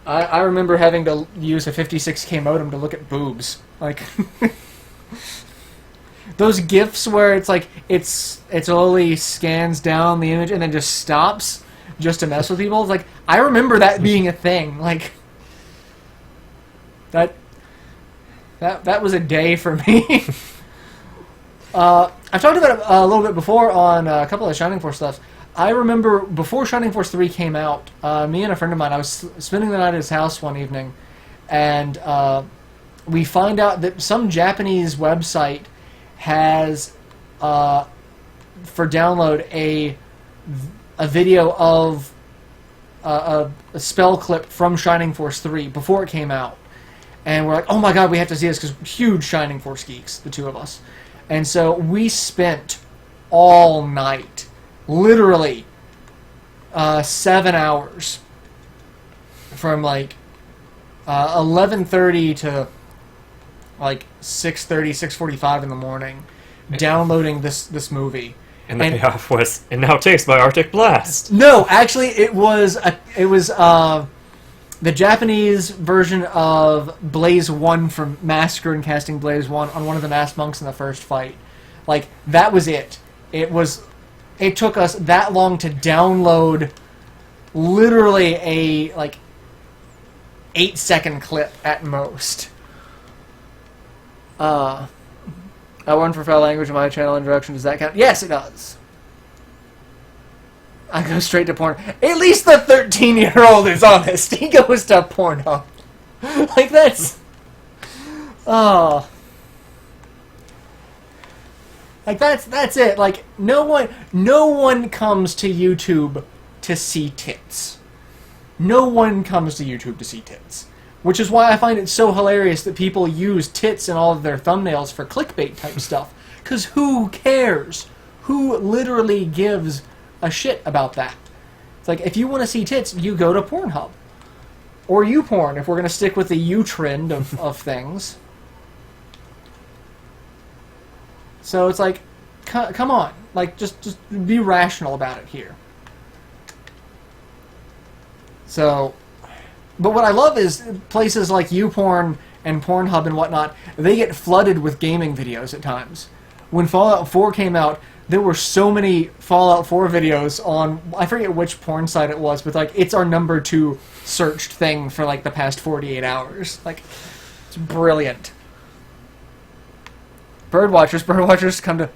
I remember having to use a 56K modem to look at boobs. Like... Those GIFs where it's like, it slowly scans down the image and then just stops just to mess with people. It's like, I remember that being a thing. Like, that was a day for me. I've talked about it a little bit before on a couple of Shining Force stuff. I remember before Shining Force 3 came out, me and a friend of mine, I was spending the night at his house one evening, and we find out that some Japanese website has, for download, a video of a spell clip from Shining Force 3 before it came out. And we're like, oh my god, we have to see this, because huge Shining Force geeks, the two of us. And so we spent all night, literally 7 hours, from like 11:30 to like 6:30, 6:45 in the morning, downloading this movie. And the payoff was, and now taste my Arctic Blast. No, actually, it was the Japanese version of Blaze 1 from Massacre and Casting Blaze 1 on one of the masked monks in the first fight. Like, that was it. It took us that long to download literally a, like, 8-second clip at most. I warn for foul language in my channel introduction. Does that count? Yes, it does. I go straight to porn. At least the 13-year-old is honest. He goes to Pornhub. Like, that's... Oh. Like, that's it. Like, no one comes to YouTube to see tits. No one comes to YouTube to see tits. Which is why I find it so hilarious that people use tits in all of their thumbnails for clickbait type stuff. Because who cares? Who literally gives a shit about that? It's like, if you want to see tits, you go to Pornhub. Or YouPorn, if we're going to stick with the U trend of things. So it's like, come on. Like, just be rational about it here. So... But what I love is places like YouPorn and Pornhub and whatnot, they get flooded with gaming videos at times. When Fallout 4 came out, there were so many Fallout 4 videos on, I forget which porn site it was, but like, it's our number 2 searched thing for like the past 48 hours. Like, it's brilliant. Birdwatchers come to...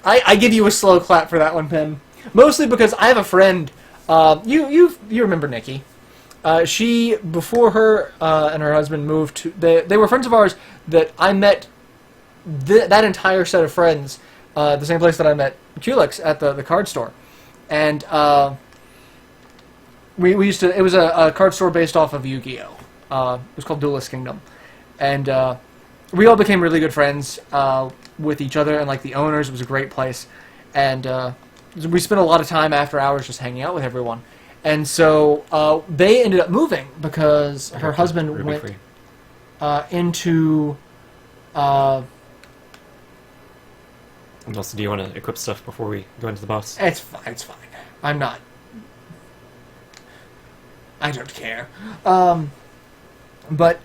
I give you a slow clap for that one, Pim. Mostly because I have a friend. You remember Nikki? She, before her and her husband moved to... They were friends of ours that I met that entire set of friends the same place that I met Kulix at the card store. And we used to... It was a card store based off of Yu-Gi-Oh! It was called Duelist Kingdom. And we all became really good friends with each other, and like the owners. It was a great place. And we spent a lot of time after hours just hanging out with everyone. And so they ended up moving because her husband went into... Also, do you want to equip stuff before we go into the boss? It's fine. It's fine. I'm not... I don't care. But...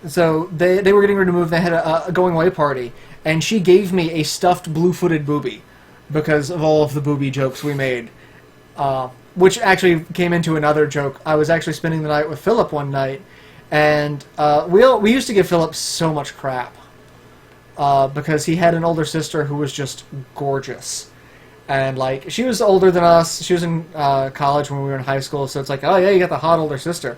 So they were getting ready to move. They had a going away party. And she gave me a stuffed blue-footed booby because of all of the booby jokes we made. Which actually came into another joke. I was actually spending the night with Philip one night, and we used to give Philip so much crap because he had an older sister who was just gorgeous, and like she was older than us. She was in college when we were in high school, so it's like, oh yeah, you got the hot older sister,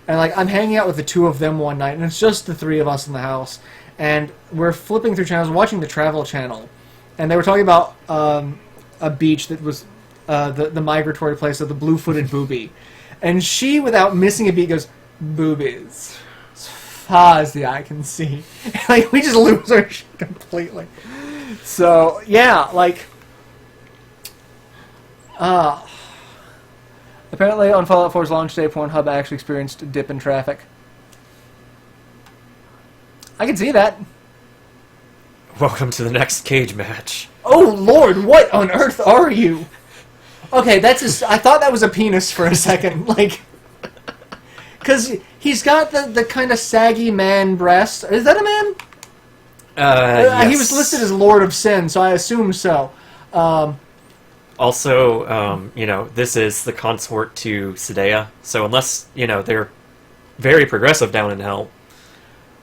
and like I'm hanging out with the two of them one night, and it's just the three of us in the house, and we're flipping through channels, watching the Travel Channel, and they were talking about a beach that was. The migratory place of the blue-footed booby. And she, without missing a beat, goes, boobies. As far as the eye can see. Like, we just lose our shit completely. So, yeah, like... apparently, on Fallout 4's launch day, Pornhub actually experienced a dip in traffic. I can see that. Welcome to the next cage match. Oh, Lord, what on earth are you? Okay, that's I thought that was a penis for a second, like, because he's got the kind of saggy man breast. Is that a man? Yes. He was listed as Lord of Sin, so I assume so. Also, this is the consort to Sedea, so unless, they're very progressive down in Hell,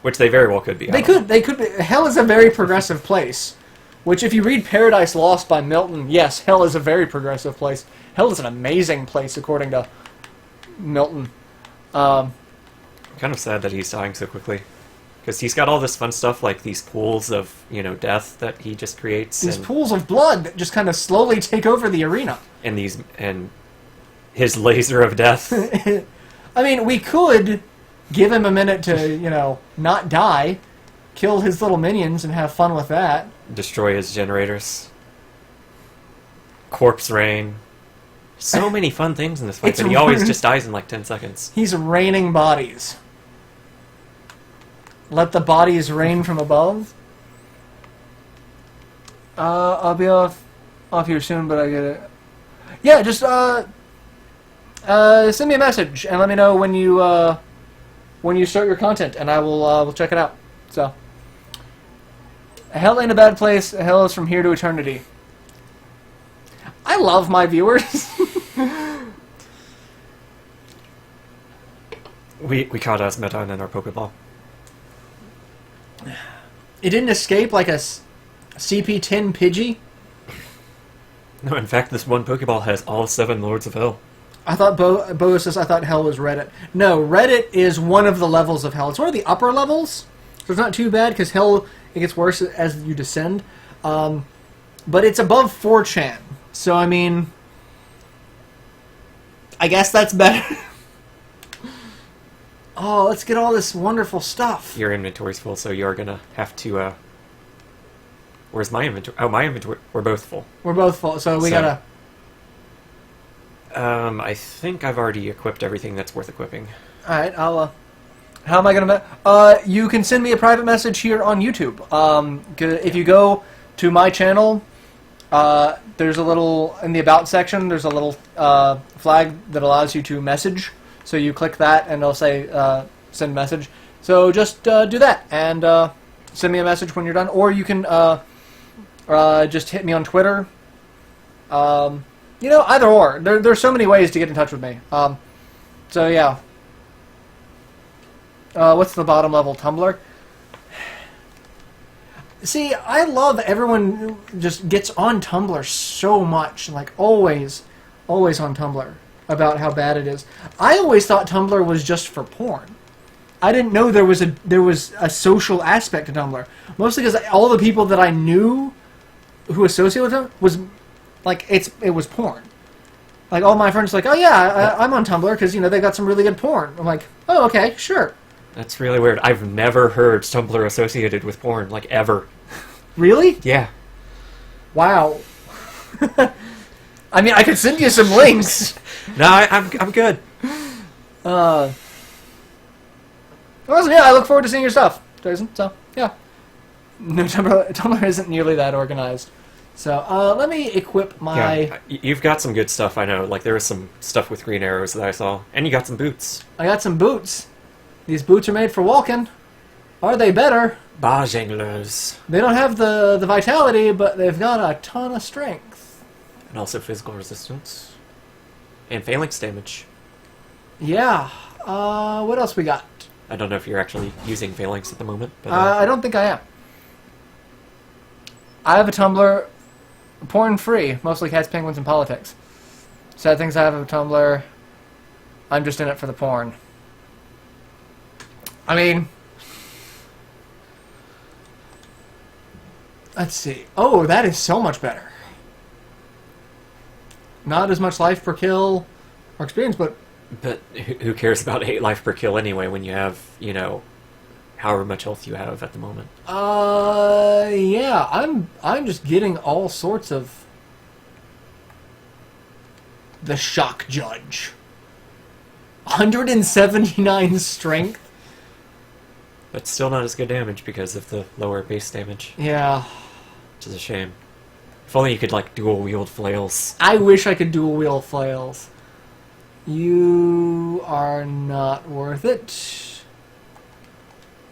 which they very well could be. They could be. Hell is a very progressive place. Which, if you read Paradise Lost by Milton, yes, Hell is a very progressive place. Hell is an amazing place, according to Milton. I'm kind of sad that he's dying so quickly. Because he's got all this fun stuff, like these pools of, death that he just creates. These pools of blood that just kind of slowly take over the arena. And his laser of death. I mean, we could give him a minute to, not die, kill his little minions, and have fun with that. Destroy his generators. Corpse rain. So many fun things in this fight, but he always just dies in like 10 seconds. He's raining bodies. Let the bodies rain from above. I'll be off here soon, but I get it. Yeah, just send me a message and let me know when you start your content, and I will check it out. So. Hell ain't a bad place. Hell is from here to eternity. I love my viewers. we caught Asmeton in our Pokeball. It didn't escape like a CP-10 Pidgey? No, in fact, this one Pokeball has all 7 Lords of Hell. I thought Bo says I thought Hell was Reddit. No, Reddit is one of the levels of Hell. It's one of the upper levels, so it's not too bad, because Hell... It gets worse as you descend. But it's above 4chan. So, I mean... I guess that's better. Oh, let's get all this wonderful stuff. Your inventory's full, so you're gonna have to, Where's my inventory? Oh, my inventory... We're both full. We're both full, so we gotta... I think I've already equipped everything that's worth equipping. Alright, I'll, How am I going to... you can send me a private message here on YouTube. If you go to my channel, there's a little... In the About section, there's a little flag that allows you to message. So you click that, and it'll say, send message. So just do that, and send me a message when you're done. Or you can just hit me on Twitter. Either or. There's so many ways to get in touch with me. So, yeah. What's the bottom level? Tumblr? See, I love everyone who just gets on Tumblr so much. Like, always on Tumblr. about how bad it is. I always thought Tumblr was just for porn. I didn't know there was a social aspect to Tumblr. Mostly because all the people that I knew who associated with it was like it was porn. Like all my friends were like, oh yeah, I'm on Tumblr because they got some really good porn. I'm like, oh okay, sure. That's really weird. I've never heard Tumblr associated with porn, like ever. Really? Yeah. Wow. I mean, I could send you some links. No, I'm good. Well, yeah, I look forward to seeing your stuff, Jason. So, yeah. No, Tumblr isn't nearly that organized. So, let me equip my... Yeah, you've got some good stuff, I know. Like, there was some stuff with green arrows that I saw. And you got some boots. I got some boots. These boots are made for walking. Are they better? Barjanglers. They don't have the vitality, but they've got a ton of strength. And also physical resistance. And phalanx damage. Yeah. What else we got? I don't know if you're actually using phalanx at the moment. But, I don't think I am. I have a Tumblr, porn-free, mostly cats, penguins, and politics. Sad things I have a Tumblr. I'm just in it for the porn. I mean... Let's see. Oh, that is so much better. Not as much life per kill or experience, but... But who cares about 8 life per kill anyway when you have, however much health you have at the moment? Yeah, I'm just getting all sorts of... The shock judge. 179 strength. But still not as good damage because of the lower base damage. Yeah. Which is a shame. If only you could, dual wield flails. I wish I could dual wield flails. You are not worth it.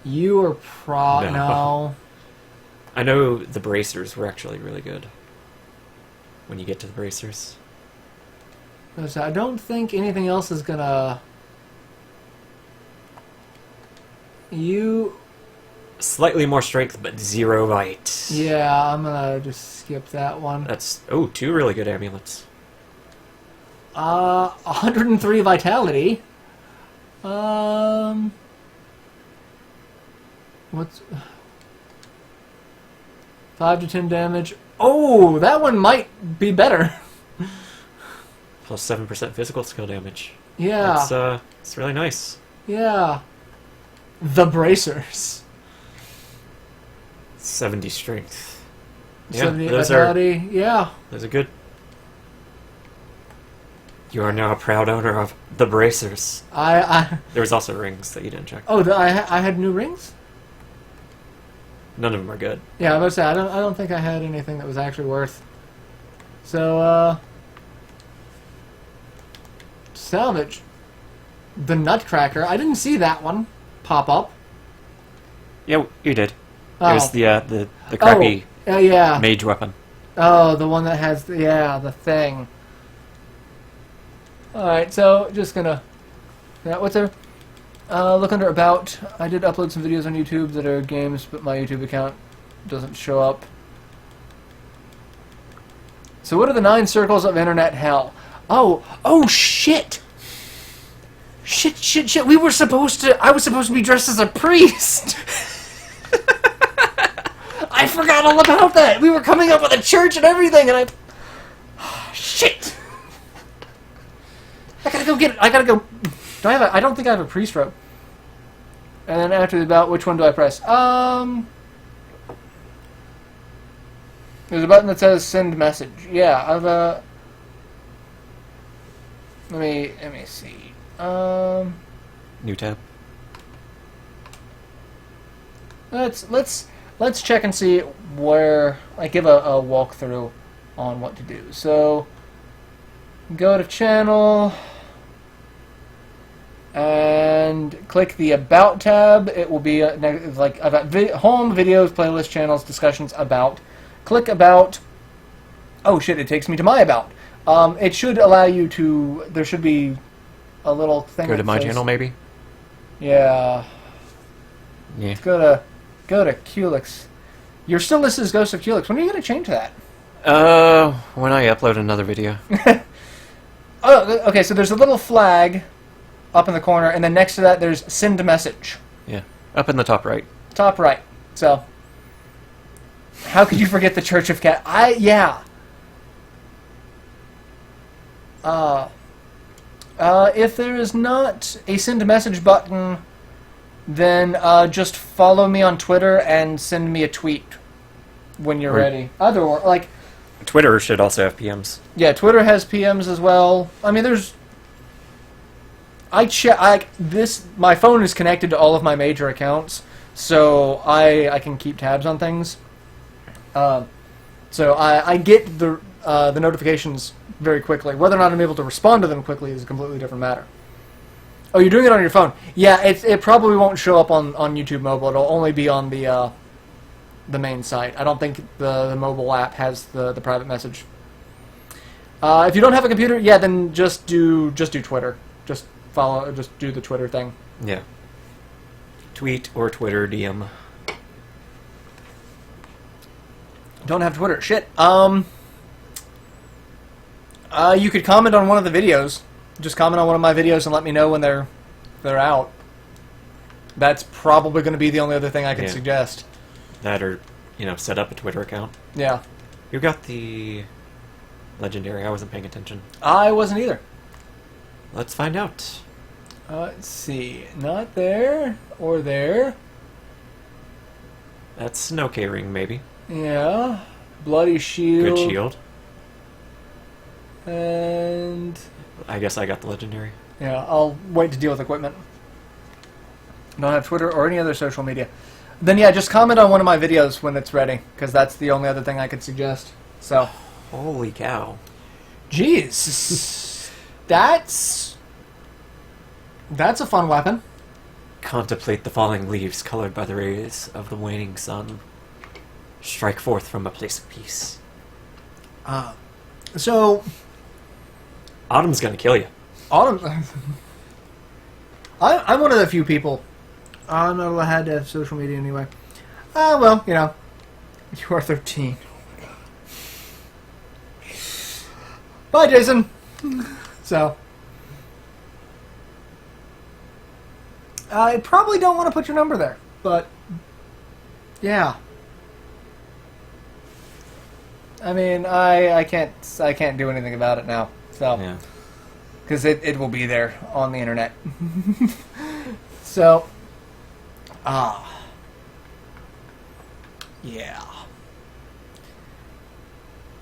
You are no. I know the bracers were actually really good. When you get to the bracers. I don't think anything else is gonna... You... Slightly more strength, but 0 bite. Yeah, I'm gonna just skip that one. That's... Oh, 2 really good amulets. 103 vitality. What's... 5 to 10 damage. Oh, that one might be better. Plus 7% physical skill damage. Yeah. It's really nice. Yeah. The bracers. 70 strength. Yeah, 70 those vitality. Yeah. Those are good. You are now a proud owner of the bracers. There was also rings that you didn't check. Oh, I had new rings? None of them are good. Yeah, I was about to say, I don't think I had anything that was actually worth. So, salvage. The Nutcracker. I didn't see that one pop up. Yeah, you did. Oh. It was the crappy yeah. mage weapon. Oh, the one that has, the thing. Alright, so just gonna... Yeah, what's there? Look under About. I did upload some videos on YouTube that are games, but my YouTube account doesn't show up. So what are the 9 circles of internet hell? Oh, shit! Shit. I was supposed to be dressed as a priest! I forgot all about that! We were coming up with a church and everything, and shit! I gotta go... I don't think I have a priest robe. And then after the About, which one do I press? There's a button that says send message. Yeah, I've, let me see. New tab. Let's check and see where... give a walkthrough on what to do. So, go to channel... and click the About tab. It will be I've got home, videos, playlist, channels, discussions, About. Click About. Oh shit, it takes me to my About. It should allow you to... There should be a little thing... Go to my channel, maybe? Yeah. Yeah. Let's go to Culex. You're still listed as Ghost of Culex. When are you going to change that? When I upload another video. Oh, okay, so there's a little flag up in the corner, and then next to that there's send a message. Yeah, up in the top right. Top right. So, how could you forget the Church of Cat? Yeah. If there is not a send a message button, then just follow me on Twitter and send me a tweet when you're ready. Like, Twitter should also have PMs. yeah, Twitter has PMs as well. I mean, there's. My phone is connected to all of my major accounts, so I can keep tabs on things. So I get the notifications very quickly. Whether or not I'm able to respond to them quickly is a completely different matter. Oh, you're doing it on your phone? Yeah, it probably won't show up on YouTube Mobile. It'll only be on the main site. I don't think the mobile app has the private message. If you don't have a computer, yeah, then just do Twitter. Just do the Twitter thing. Yeah. Tweet or Twitter DM. Don't have Twitter. Shit. You could comment on one of the videos. Just comment on one of my videos and let me know when they're out. That's probably going to be the only other thing I can suggest. That or, set up a Twitter account. Yeah. You got the legendary. I wasn't paying attention. I wasn't either. Let's find out. Let's see. Not there or there. That's Snow K-Ring, maybe. Yeah. Bloody Shield. Good shield. And... I guess I got the legendary. Yeah, I'll wait to deal with equipment. Don't have Twitter or any other social media. Then yeah, just comment on one of my videos when it's ready, because that's the only other thing I could suggest. So... Holy cow. Jeez. That's a fun weapon. Contemplate the falling leaves colored by the rays of the waning sun. Strike forth from a place of peace. So... Autumn's gonna kill you. Autumn... I'm one of the few people. I'm not allowed to have social media anyway. Well, you are 13. Bye, Jason. So... I probably don't want to put your number there, but... Yeah. I mean, I can't do anything about it now. So, Yeah. Because it will be there on the internet. So, yeah.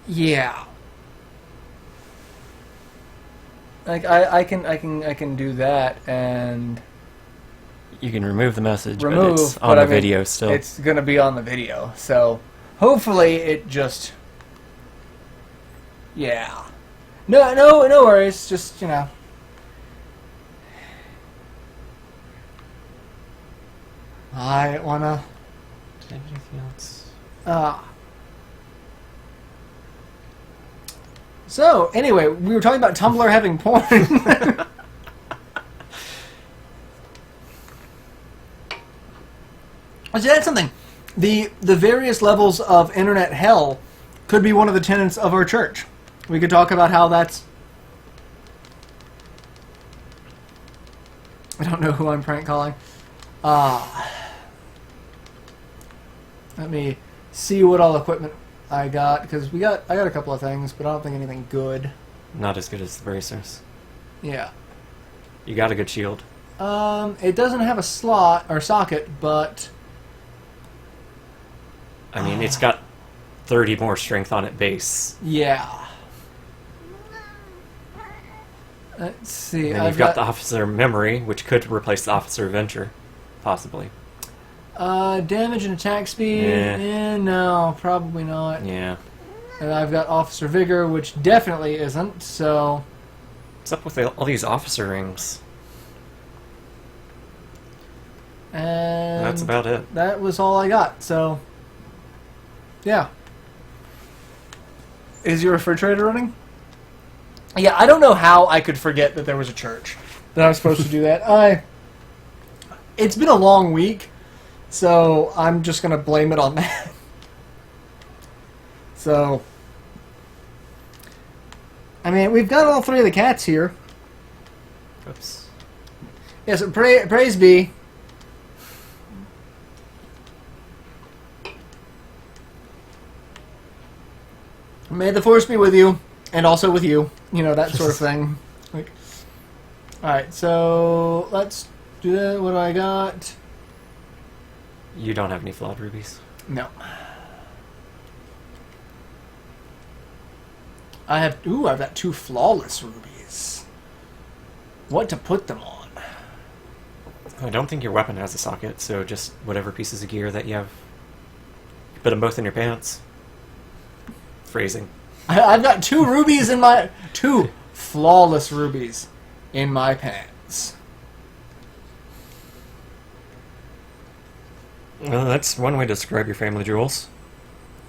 Yeah. Like I can do that and You can remove the message, but remove, it's on the video still. It's gonna be on the video, so hopefully it just, yeah. No worries. Just I wanna. Anything else? So anyway, we were talking about Tumblr having porn. So that's something. The various levels of internet hell could be one of the tenets of our church. We could talk about how that's... I don't know who I'm prank calling. Let me see what all equipment I got, because I got a couple of things, but I don't think anything good. Not as good as the bracers. Yeah. You got a good shield. It doesn't have a slot or socket, but... I mean, it's got 30 more strength on it base. Yeah. Let's see. And you've got the officer memory, which could replace the officer adventure, possibly. Damage and attack speed? Yeah. No, probably not. Yeah. And I've got officer vigor, which definitely isn't, so... What's up with all these officer rings? And that's about it. That was all I got, so... Yeah. Is your refrigerator running? Yeah, I don't know how I could forget that there was a church. That I was supposed to do that. It's been a long week, so I'm just going to blame it on that. I mean, we've got all three of the cats here. Oops. Yes, praise be. May the force be with you, and also with you. You know, that sort of thing. Like, alright, so let's do that. What do I got? You don't have any flawed rubies. No. I've got 2 flawless rubies. What to put them on? I don't think your weapon has a socket, so just whatever pieces of gear that you have. Put them both in your pants. Phrasing. I've got 2 rubies in my... 2 flawless rubies in my pants. Well, that's one way to describe your family jewels.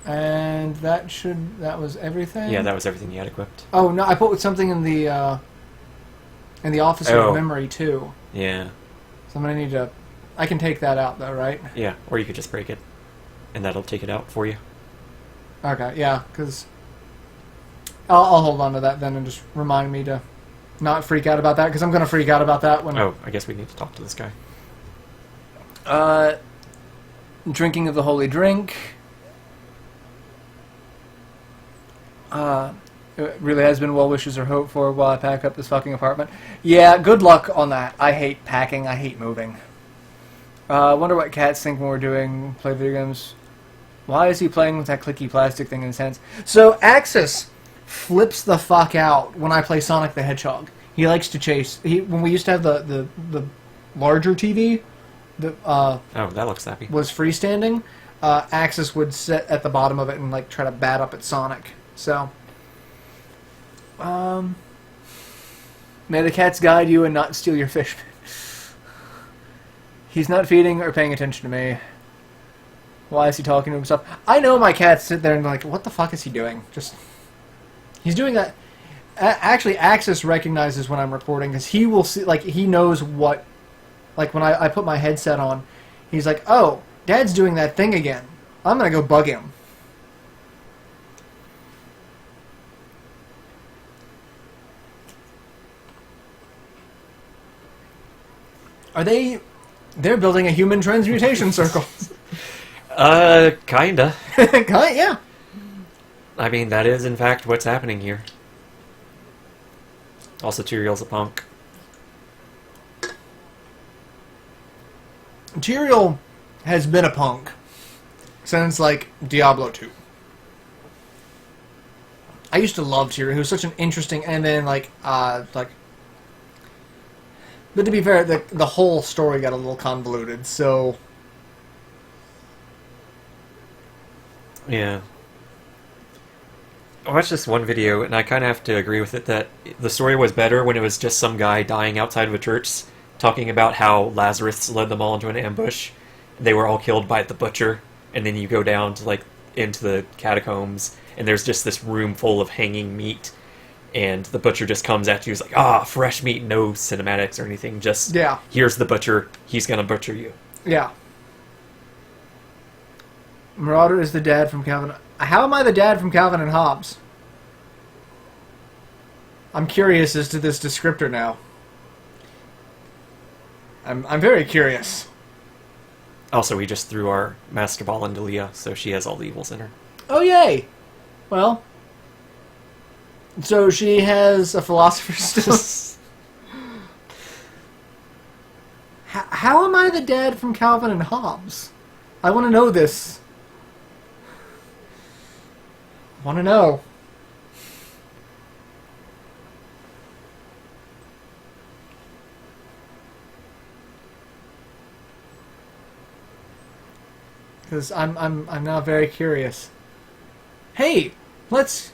And that was everything? Yeah, that was everything you had equipped. Oh, no, I put something in the officer Oh. memory, too. Yeah. So I'm going to need to... I can take that out, though, right? Yeah, or you could just break it, and that'll take it out for you. Okay, yeah, because... I'll hold on to that then and just remind me to not freak out about that, because I'm going to freak out about that when... Oh, I guess we need to talk to this guy. Drinking of the holy drink. It really has been well wishes or hope for while I pack up this fucking apartment. Yeah, good luck on that. I hate packing. I hate moving. Wonder what cats think when we're doing play video games. Why is he playing with that clicky plastic thing in his hands? So Axis flips the fuck out when I play Sonic the Hedgehog. He likes to chase. When we used to have the larger TV, Oh, that looks snappy. was freestanding. Axis would sit at the bottom of it and like try to bat up at Sonic. So, may the cats guide you and not steal your fish. He's not feeding or paying attention to me. Why is he talking to himself? I know my cats sit there and like, what the fuck is he doing? He's doing that. Actually, Axis recognizes when I'm recording because he will see, like, he knows what, like when I put my headset on, he's like, oh, Dad's doing that thing again. I'm gonna go bug him. They're building a human transmutation circle. Kinda. Yeah. I mean, that is in fact what's happening here. Also, Tyrael's a punk. Tyrael has been a punk since, like, Diablo 2. I used to love Tyrael. He was such an interesting... And then, but to be fair, the whole story got a little convoluted, so... Yeah. I watched this one video, and I kind of have to agree with it, that the story was better when it was just some guy dying outside of a church, talking about how Lazarus led them all into an ambush. They were all killed by the butcher, and then you go down to, like, into the catacombs, and there's just this room full of hanging meat, and the butcher just comes at you, he's like, fresh meat, no cinematics or anything, just, yeah. Here's the butcher, he's gonna butcher you. Yeah. Marauder is the dad from Calvin... How am I the dad from Calvin and Hobbes? I'm curious as to this descriptor now. I'm very curious. Also, we just threw our Master Ball into Leah, so she has all the evils in her. Oh, yay! Well... So she has a Philosopher's Stone. How am I the dad from Calvin and Hobbes? I want to know this. I want to know. Because I'm now very curious. Hey, let's...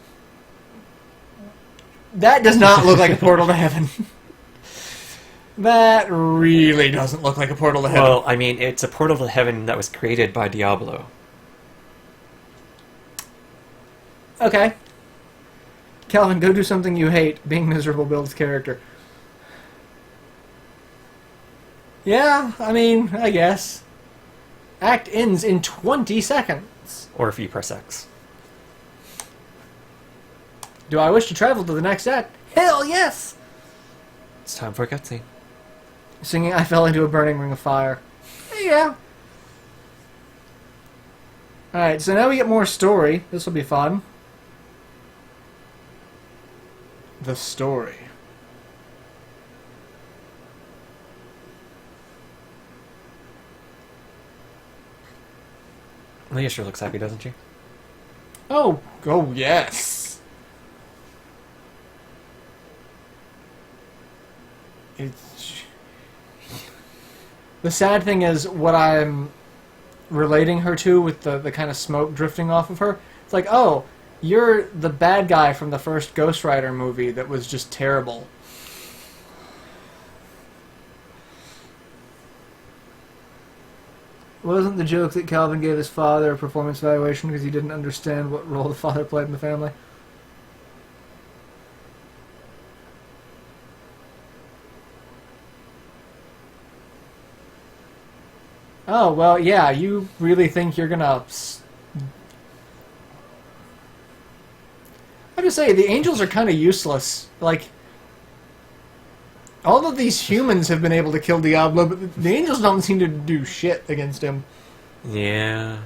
That does not look like a portal to heaven. That really doesn't look like a portal to heaven. Well, I mean, it's a portal to heaven that was created by Diablo. Okay. Calvin, go do something you hate. Being miserable builds character. Yeah, I mean, I guess. Act ends in 20 seconds. Or if you press X. Do I wish to travel to the next act? Hell yes! It's time for a cutscene. Singing I Fell Into a Burning Ring of Fire. Yeah. Alright, so now we get more story. This will be fun. The story. Leah sure looks happy, doesn't she? Oh yes. It's... The sad thing is what I'm relating her to with the kind of smoke drifting off of her. It's like, oh, you're the bad guy from the first Ghost Rider movie that was just terrible. Wasn't the joke that Calvin gave his father a performance evaluation because he didn't understand what role the father played in the family? Oh, well, yeah, you really think you're gonna... I just say, the angels are kind of useless. Like, all of these humans have been able to kill Diablo, but the angels don't seem to do shit against him. Yeah.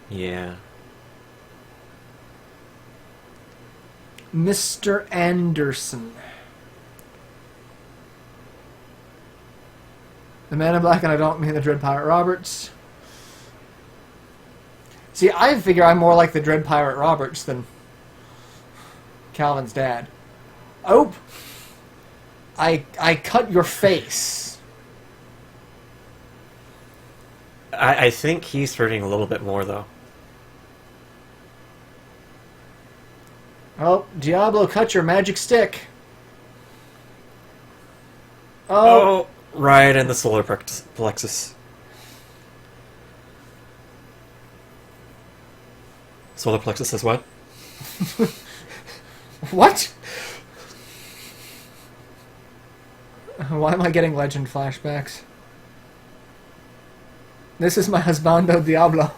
Yeah. Mr. Anderson. The Man in Black, and I don't mean the Dread Pirate Roberts. See, I figure I'm more like the Dread Pirate Roberts than Calvin's dad. Oh! I cut your face. I think he's hurting a little bit more, though. Oh, Diablo, cut your magic stick. Oh, right in the solar plexus. Solar plexus is what? What? Why am I getting legend flashbacks? This is my husbando Diablo.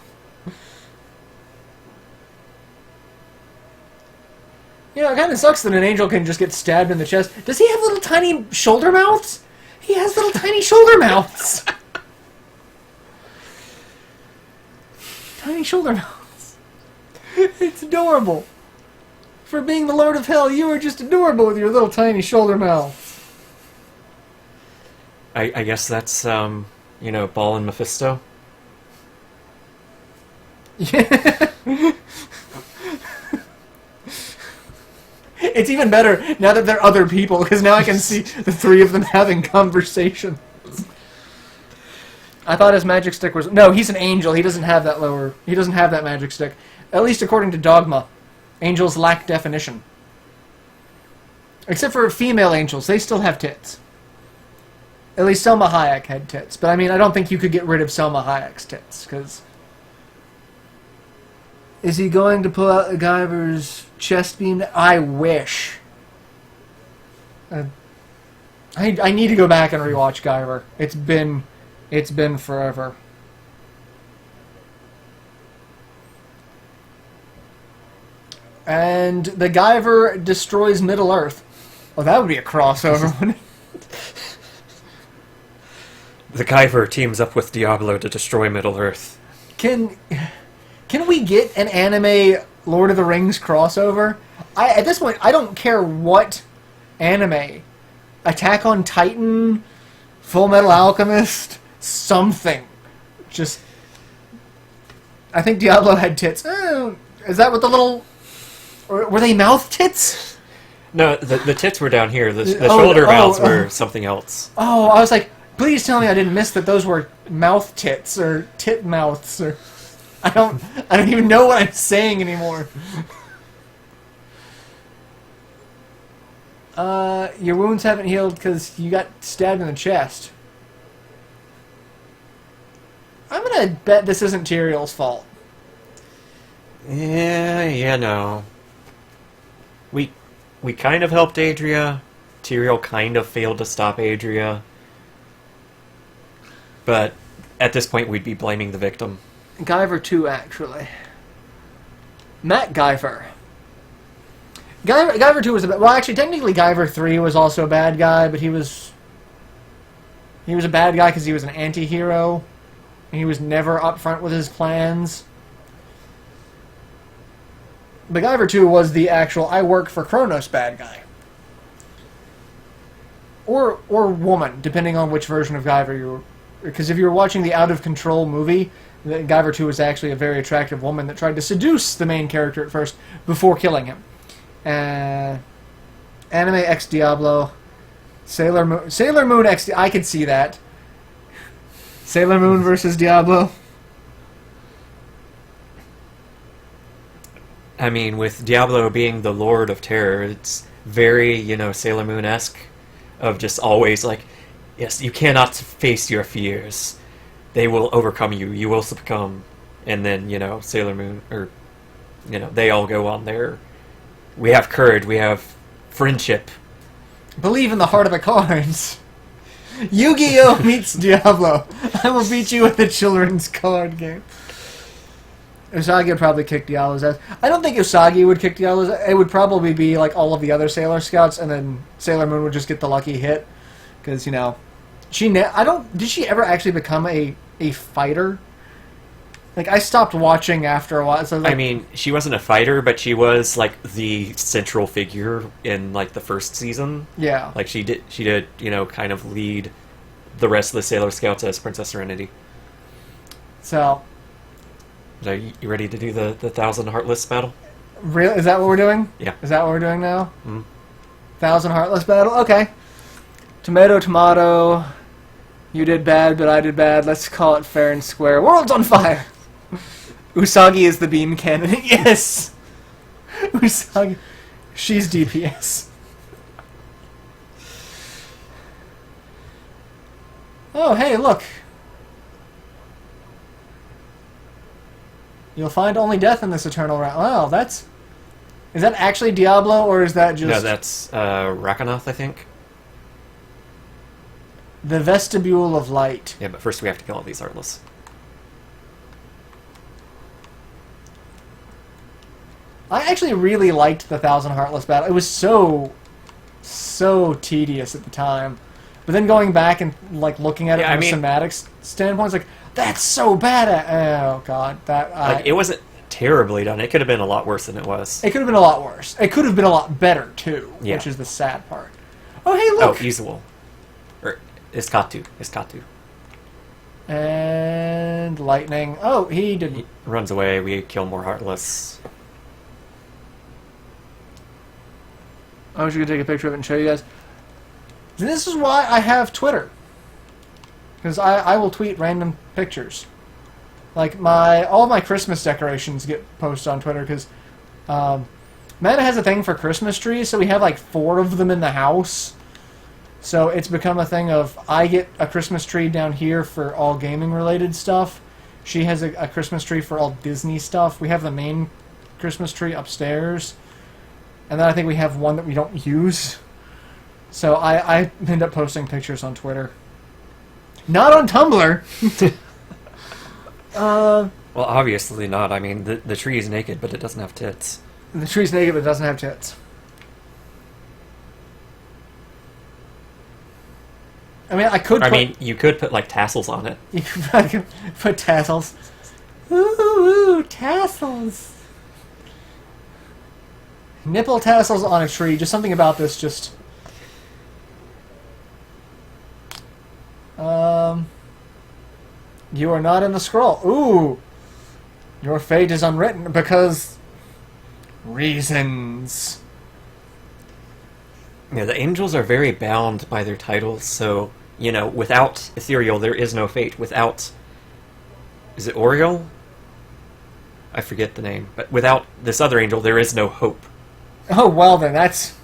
You know, it kind of sucks that an angel can just get stabbed in the chest. Does he have little tiny shoulder mouths? He has little tiny shoulder mouths. Tiny shoulder mouths. It's adorable. For being the Lord of Hell, you are just adorable with your little tiny shoulder mouths. I guess that's, you know, Ball and Mephisto. Yeah. It's even better now that they're other people, because now I can see the three of them having conversations. I thought his magic stick was... No, he's an angel. He doesn't have that lower... He doesn't have that magic stick. At least according to Dogma. Angels lack definition. Except for female angels. They still have tits. At least Selma Hayek had tits. But I mean, I don't think you could get rid of Selma Hayek's tits, because... Is he going to pull out Guyver's chest beam? I wish. I need to go back and rewatch Guyver. It's been forever. And the Guyver destroys Middle Earth. Oh, that would be a crossover, wouldn't it? The Guyver teams up with Diablo to destroy Middle Earth. Can we get an anime Lord of the Rings crossover? At this point, I don't care what anime. Attack on Titan, Full Metal Alchemist, something. Just... I think Diablo had tits. Is that what the little... Were they mouth tits? No, the tits were down here. The shoulder mouths were something else. Oh, I was like, please tell me I didn't miss that those were mouth tits, or tit mouths, or... I don't even know what I'm saying anymore. Your wounds haven't healed because you got stabbed in the chest. I'm gonna bet this isn't Tyrael's fault. Yeah, no. We kind of helped Adria. Tyrael kind of failed to stop Adria. But at this point, we'd be blaming the victim. Guyver 2, actually. Matt Guyver. Guyver 2 was a bad... Well, actually, technically Guyver 3 was also a bad guy, but he was a bad guy because he was an anti-hero. And he was never upfront with his plans. But Guyver 2 was the actual I work for Kronos bad guy. Or woman, depending on which version of Guyver you were... Because if you were watching the Out of Control movie, Guyver 2 was actually a very attractive woman that tried to seduce the main character at first before killing him. Anime X Diablo. Sailor Moon X... I could see that. Sailor Moon versus Diablo. I mean, with Diablo being the Lord of Terror, it's very, Sailor Moon-esque, of just always like, yes, you cannot face your fears. They will overcome you. You will succumb. And then, Sailor Moon, or, they all go on there. We have courage. We have friendship. Believe in the heart of the cards. Yu-Gi-Oh! Meets Diablo. I will beat you with a children's card game. Usagi would probably kick Diablo's ass. I don't think Usagi would kick Diablo's ass. It would probably be like all of the other Sailor Scouts, and then Sailor Moon would just get the lucky hit. Because, did she ever actually become a fighter? Like, I stopped watching after a while. So I mean, she wasn't a fighter, but she was, like, the central figure in, like, the first season. Yeah. Like, she did, kind of lead the rest of the Sailor Scouts as Princess Serenity. So... So, you ready to do the 1,000 Heartless battle? Really? Is that what we're doing? Yeah. Is that what we're doing now? Mm-hmm. 1,000 Heartless battle? Okay. Tomato, tomato. You did bad, but I did bad. Let's call it fair and square. World's on fire! Usagi is the beam cannon. Yes! Usagi. She's DPS. Oh, hey, look. You'll find only death in this eternal round. Wow, that's... Is that actually Diablo, or is that just... No, that's Rakanoth, I think. The Vestibule of Light. Yeah, but first we have to kill all these Heartless. I actually really liked the 1,000 Heartless battle. It was so tedious at the time. But then going back and like looking at it from a somatic standpoint, it's like, that's so bad. Oh god, it wasn't terribly done. It could have been a lot worse than it was. It could have been a lot worse. It could have been a lot better too, which is the sad part. Oh hey, look. Oh, Izuo. Or Iskatu. And lightning. Oh, he didn't. He runs away. We kill more Heartless. I was going to take a picture of it and show you guys. This is why I have Twitter. Because I will tweet random pictures. Like, all my Christmas decorations get posted on Twitter, because Mana has a thing for Christmas trees, so we have like 4 of them in the house. So it's become a thing of, I get a Christmas tree down here for all gaming-related stuff. She has a Christmas tree for all Disney stuff. We have the main Christmas tree upstairs. And then I think we have one that we don't use. So I end up posting pictures on Twitter. Not on Tumblr! Well, obviously not. I mean, the tree is naked, but it doesn't have tits. The tree's naked, but it doesn't have tits. I mean, you could put, like, tassels on it. You could put tassels. Ooh, tassels! Nipple tassels on a tree. Just something about this just... You are not in the scroll. Ooh! Your fate is unwritten because... reasons. Yeah, the angels are very bound by their titles, so, without Ethereal, there is no fate. Without... Is it Oriole? I forget the name. But without this other angel, there is no hope. Oh, well then, that's...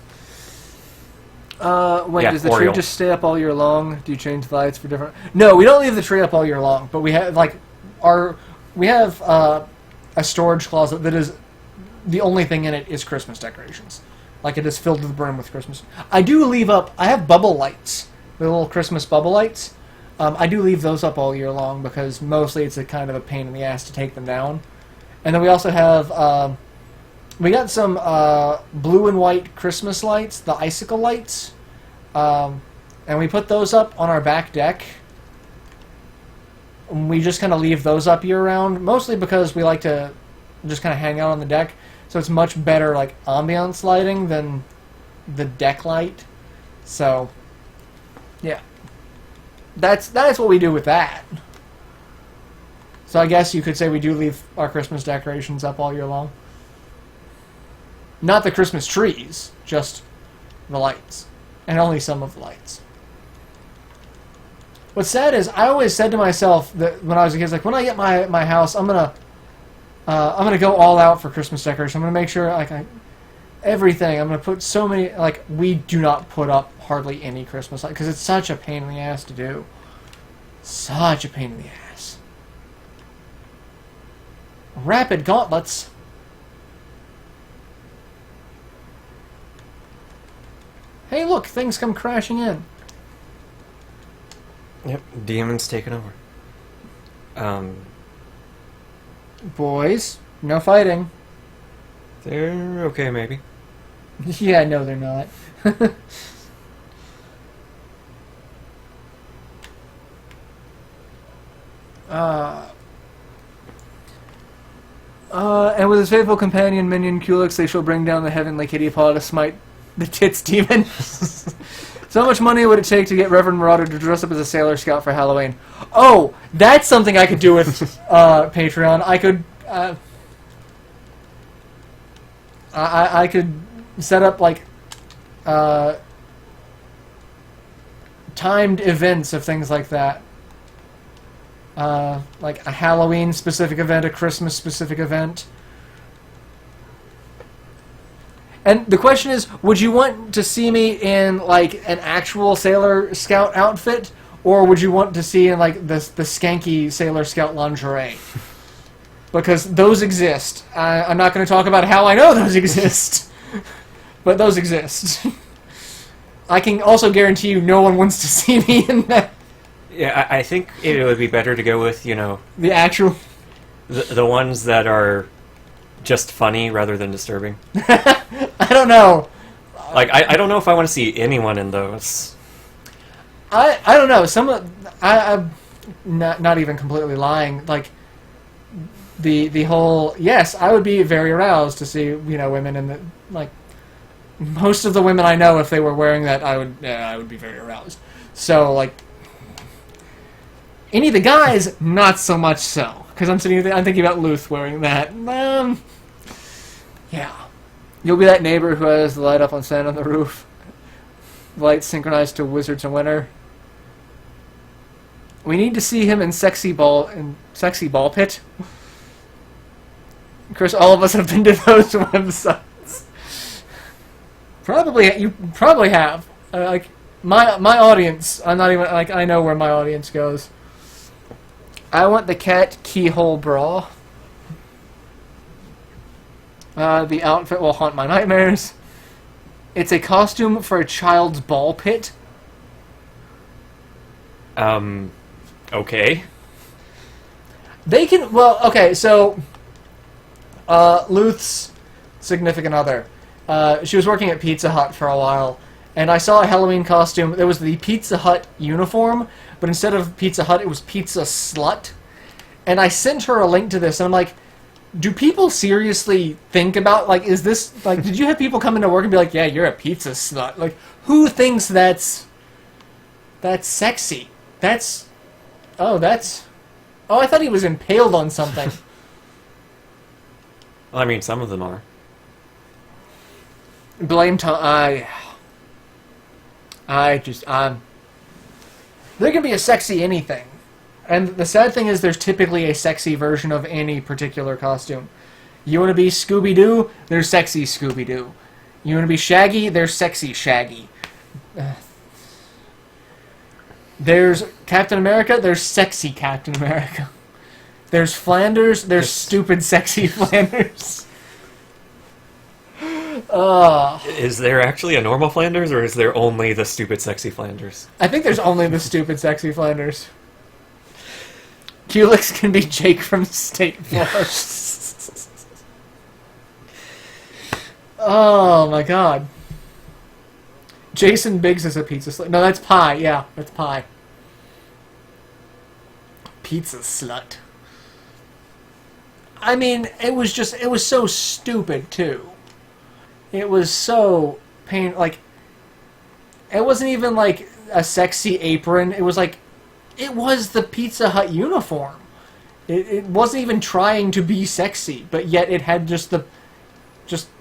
wait, does the Oriole. tree just stay up all year long? Do you change the lights for different... No, we don't leave the tree up all year long, but we have, a storage closet that is... The only thing in it is Christmas decorations. Like, it is filled to the brim with Christmas. I do leave up... I have bubble lights. The little Christmas bubble lights. I do leave those up all year long, because mostly it's a kind of a pain in the ass to take them down. And then we also have... We got some blue and white Christmas lights, the icicle lights, and we put those up on our back deck. We just kind of leave those up year-round, mostly because we like to just kind of hang out on the deck, so it's much better like ambiance lighting than the deck light. So, yeah. That's what we do with that. So I guess you could say we do leave our Christmas decorations up all year long. Not the Christmas trees, just the lights. And only some of the lights. What's sad is I always said to myself that when I was a kid, like when I get my house, I'm gonna go all out for Christmas decoration. I'm gonna make sure everything. I'm gonna put so many. Like we do not put up hardly any Christmas lights because it's such a pain in the ass to do. Such a pain in the ass. Rapid gauntlets. Hey, look! Things come crashing in. Yep, demon's taken over. Boys, no fighting. They're okay, maybe. Yeah, no, they're not. And with his faithful companion minion Culex, they shall bring down the heavenly kitty paw to smite the tits demon. So much money would it take to get Reverend Marauder to dress up as a Sailor Scout for Halloween? Oh, that's something I could do with Patreon. I could, I could set up like timed events of things like that. Like a Halloween specific event, a Christmas specific event. And the question is, would you want to see me in like an actual Sailor Scout outfit, or would you want to see in like the skanky Sailor Scout lingerie? Because those exist. I'm not going to talk about how I know those exist, but those exist. I can also guarantee you no one wants to see me in that. Yeah, I think it would be better to go with, you know... The actual... The ones that are just funny rather than disturbing. I don't know. Like, I don't know if I want to see anyone in those. I don't know. I'm not even completely lying. Like, the whole... Yes, I would be very aroused to see, you know, women in the... Like, most of the women I know, if they were wearing that, I would be very aroused. So, like... Any of the guys, not so much so. Because I'm thinking about Luth wearing that. Yeah. You'll be that neighbor who has the light up on sand on the roof. The light synchronized to Wizards and Winter. We need to see him in Sexy Ball Pit. Of course, all of us have been to those websites. You probably have. Like my audience. I'm not even like I know where my audience goes. I want the cat keyhole bra. The outfit will haunt my nightmares. It's a costume for a child's ball pit. Okay. They can... Well, okay, so... Luth's significant other. She was working at Pizza Hut for a while, and I saw a Halloween costume. There was the Pizza Hut uniform, but instead of Pizza Hut, it was Pizza Slut. And I sent her a link to this, and I'm like, do people seriously think about, like, is this, like, did you have people come into work and be like, yeah, you're a pizza slut? Like, who thinks that's sexy? Oh, I thought he was impaled on something. Well, I mean, some of them are. Blame Tom. There can be a sexy anything. And the sad thing is there's typically a sexy version of any particular costume. You want to be Scooby-Doo? There's sexy Scooby-Doo. You want to be Shaggy? There's sexy Shaggy. There's Captain America? There's sexy Captain America. There's Flanders? There's stupid sexy Flanders. Is there actually a normal Flanders, or is there only the stupid sexy Flanders? I think there's only the stupid sexy Flanders. Culex can be Jake from State Farm. Oh my god. Jason Biggs is a pizza slut. No, that's pie. Yeah, that's pie. Pizza slut. I mean, it was so stupid, too. It was so like, it wasn't even like a sexy apron. It was like, it was the Pizza Hut uniform. It wasn't even trying to be sexy, but yet it had just the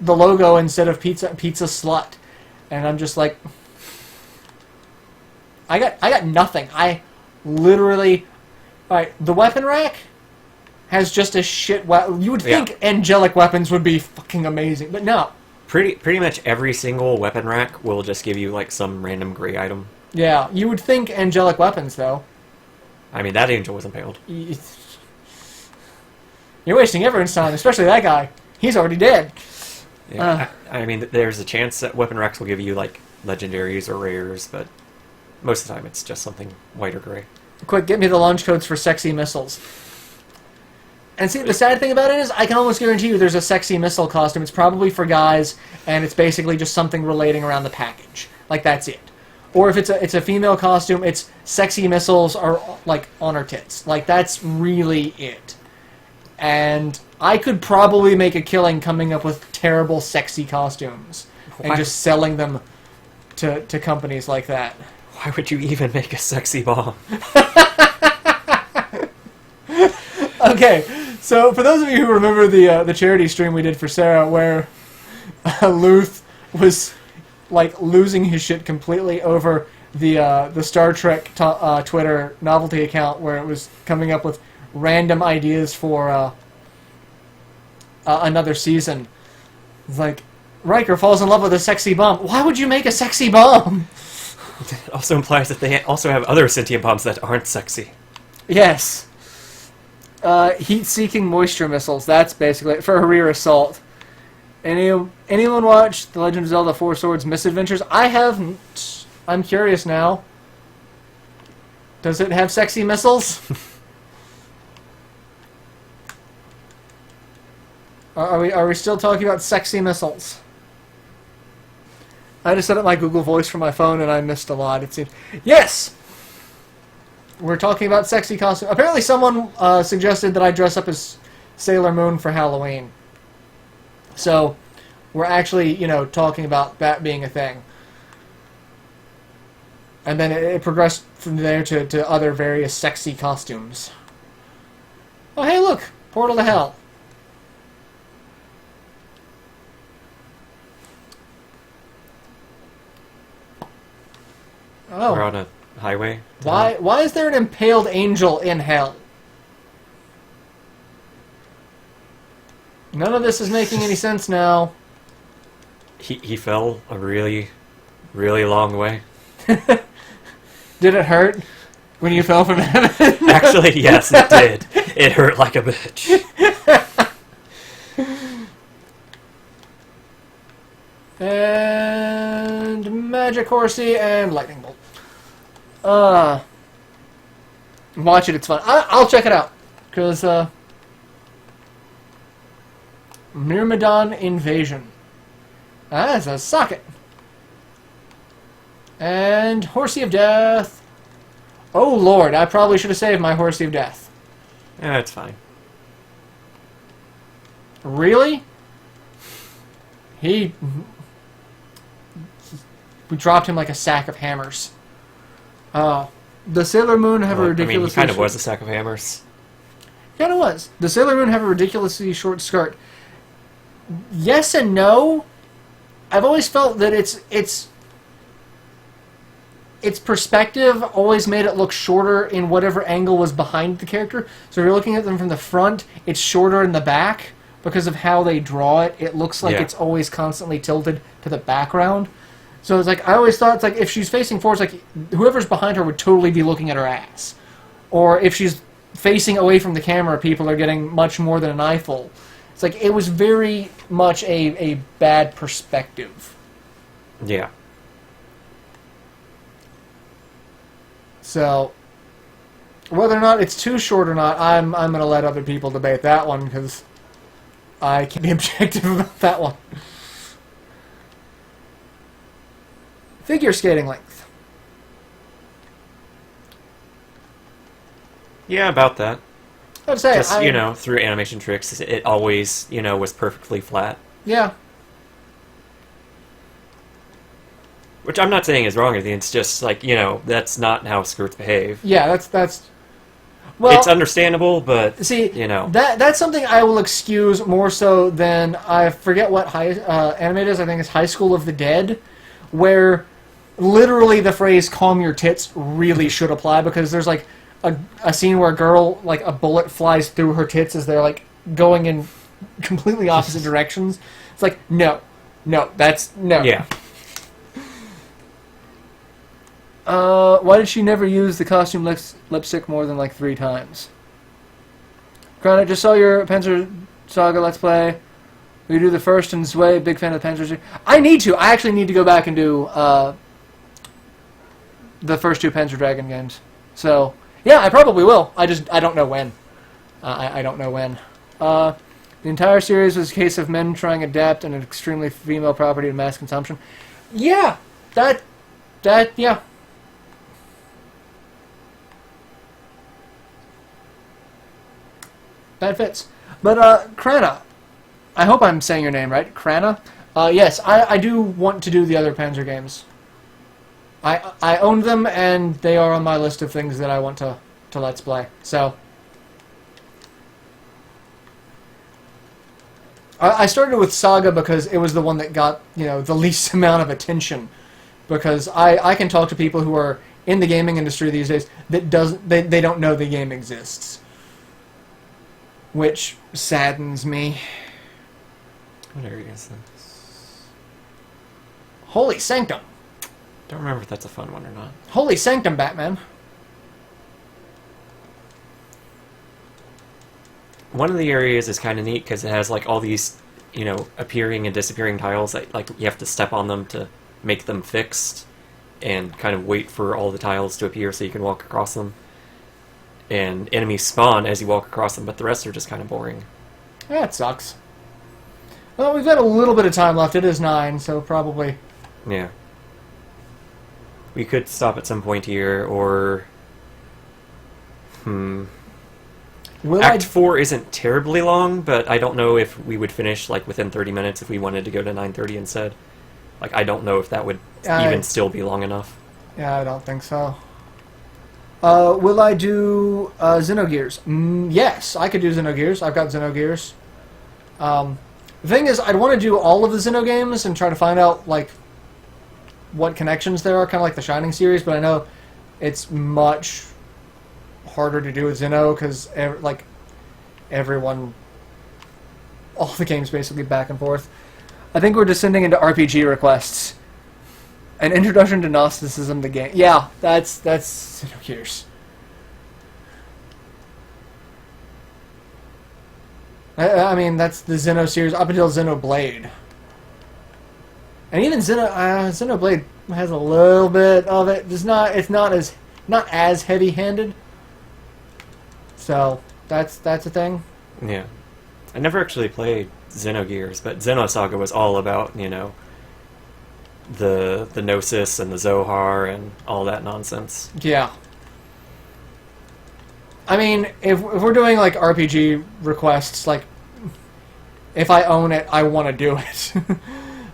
logo instead of pizza slut. And I'm just like, I got nothing. I literally, alright, the weapon rack has just a shit weapon. You would think angelic weapons would be fucking amazing, but no. Pretty much every single weapon rack will just give you like some random gray item. Yeah, you would think angelic weapons though. I mean, that angel was impaled. You're wasting everyone's time, especially that guy. He's already dead. Yeah, I mean, there's a chance that weapon racks will give you like legendaries or rares, but most of the time it's just something white or gray. Quick, get me the launch codes for sexy missiles. And see, the sad thing about it is, I can almost guarantee you there's a sexy missile costume. It's probably for guys, and it's basically just something relating around the package. Like, that's it. Or if it's a female costume, it's sexy missiles are, like, on her tits. Like, that's really it. And I could probably make a killing coming up with terrible sexy costumes. And just selling them to companies like that. Why would you even make a sexy bomb? Okay, so for those of you who remember the charity stream we did for Sarah, where Luth was like losing his shit completely over the Star Trek Twitter novelty account, where it was coming up with random ideas for another season. It's like, Riker falls in love with a sexy bomb. Why would you make a sexy bomb? It also implies that they also have other sentient bombs that aren't sexy. Yes. Heat-seeking moisture missiles. That's basically it for a rear assault. Anyone watch The Legend of Zelda 4 Swords Misadventures? I haven't. I'm curious now. Does it have sexy missiles? Are we still talking about sexy missiles? I just set up my Google Voice for my phone and I missed a lot, it seems. Yes! We're talking about sexy costumes. Apparently someone suggested that I dress up as Sailor Moon for Halloween. So, we're actually, talking about that being a thing. And then it progressed from there to other various sexy costumes. Oh, hey, look! Portal to Hell. Oh. We're on a highway. Why is there an impaled angel in hell? None of this is making any sense now. He fell a really, really long way. Did it hurt when you fell from heaven? Actually, yes, it did. It hurt like a bitch. And magic horsey and lightning bolt. Watch it, it's fun. I'll check it out. Because, Myrmidon Invasion. That's a socket. And Horsey of Death. Oh, Lord, I probably should have saved my Horsey of Death. Yeah, it's fine. Really? We dropped him like a sack of hammers. The Sailor Moon have a ridiculously... I mean, he kind of was a sack of hammers. Kind of was. The Sailor Moon have a ridiculously short skirt. Yes and no. I've always felt that its perspective always made it look shorter in whatever angle was behind the character. So if you're looking at them from the front, it's shorter in the back. Because of how they draw it, it looks like it's always constantly tilted to the background. So it's like, I always thought, it's like, if she's facing forward, it's like, whoever's behind her would totally be looking at her ass. Or if she's facing away from the camera, people are getting much more than an eyeful. It's like, it was very much a bad perspective. Yeah. So, whether or not it's too short or not, I'm going to let other people debate that one, because I can't be objective about that one. Figure skating length. Yeah, about that. I'd say Just, you know, through animation tricks, it always, you know, was perfectly flat. Yeah. Which I'm not saying is wrong or anything, it's just, like, you know, that's not how skirts behave. Yeah, that's... Well, it's understandable, but, see, you know. That's something I will excuse more so than, I forget what anime it is, I think it's High School of the Dead, where literally the phrase "calm your tits" really should apply, because there's like a scene where a girl, like a bullet flies through her tits as they're like going in completely opposite directions. It's like, no, that's no. Yeah. Why did she never use the costume lipstick more than like 3 times? Granted, just saw your Panzer Saga Let's Play. We do the first and Sway, big fan of the Panzer. I need to. I actually need to go back and do the first 2 Panzer Dragon games. So, yeah, I probably will. I don't know when. I don't know when. The entire series was a case of men trying to adapt an extremely female property to mass consumption. Yeah, yeah. That fits. But, Krana, I hope I'm saying your name right. Krana? Yes, I do want to do the other Panzer games. I own them, and they are on my list of things that I want to Let's Play. So, I started with Saga because it was the one that got, you know, the least amount of attention. Because I can talk to people who are in the gaming industry these days that they don't know the game exists. Which saddens me. What area is this? Holy Sanctum. Don't remember if that's a fun one or not. Holy Sanctum, Batman. One of the areas is kind of neat because it has like all these, you know, appearing and disappearing tiles that like you have to step on them to make them fixed and kind of wait for all the tiles to appear so you can walk across them. And enemies spawn as you walk across them, but the rest are just kind of boring. Yeah, it sucks. Well, we've got a little bit of time left. It is 9, so probably... Yeah. We could stop at some point here, or... Act 4 isn't terribly long, but I don't know if we would finish like within 30 minutes if we wanted to go to 9:30 instead. Like, I don't know if that would even still be long enough. Yeah, I don't think so. Will I do Xenogears? Yes, I could do Xenogears. I've got Xenogears. The thing is, I'd want to do all of the Xeno games and try to find out, like, what connections there are, kind of like the Shining series, but I know it's much harder to do with Xeno, because, like, everyone... all the games basically back and forth. I think we're descending into RPG requests. An introduction to Gnosticism, the game. Yeah, that's Xenogears. I mean, that's the Xeno series up until Xenoblade. And even Xenoblade has a little bit of it. It's not as heavy-handed. So that's a thing. Yeah. I never actually played Xenogears, but Xenosaga was all about, you know, the Gnosis and the Zohar and all that nonsense. Yeah. I mean, if we're doing like RPG requests, like if I own it, I want to do it.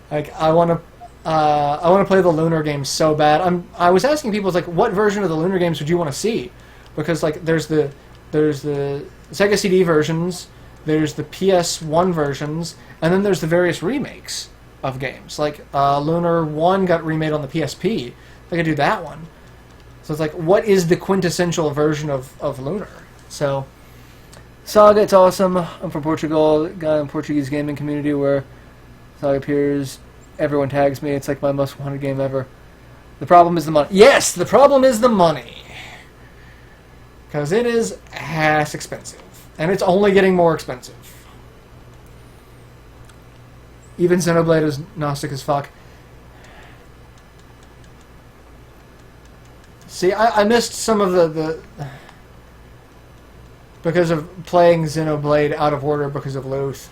Like I want to play the Lunar games so bad. I was asking people, like, what version of the Lunar games would you want to see? Because like there's the Sega CD versions, there's the PS1 versions, and then there's the various remakes of games. Like, Lunar 1 got remade on the PSP. I could do that one. So it's like, what is the quintessential version of Lunar? So, Saga, it's awesome. I'm from Portugal, got in Portuguese gaming community where Saga appears. Everyone tags me. It's like my most wanted game ever. The problem is the money. Yes, the problem is the money. Because it is ass expensive. And it's only getting more expensive. Even Xenoblade is Gnostic as fuck. See, I missed some of the... Because of playing Xenoblade out of order because of Luth.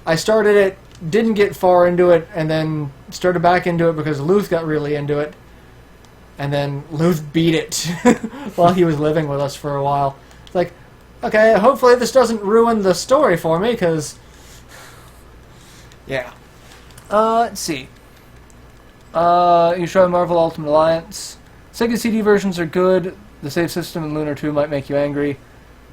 I started it, didn't get far into it, and then started back into it because Luth got really into it. And then Luth beat it while he was living with us for a while. It's like, okay, hopefully this doesn't ruin the story for me, because... Yeah. Let's see. You try Marvel Ultimate Alliance. Sega CD versions are good. The save system in Lunar 2 might make you angry.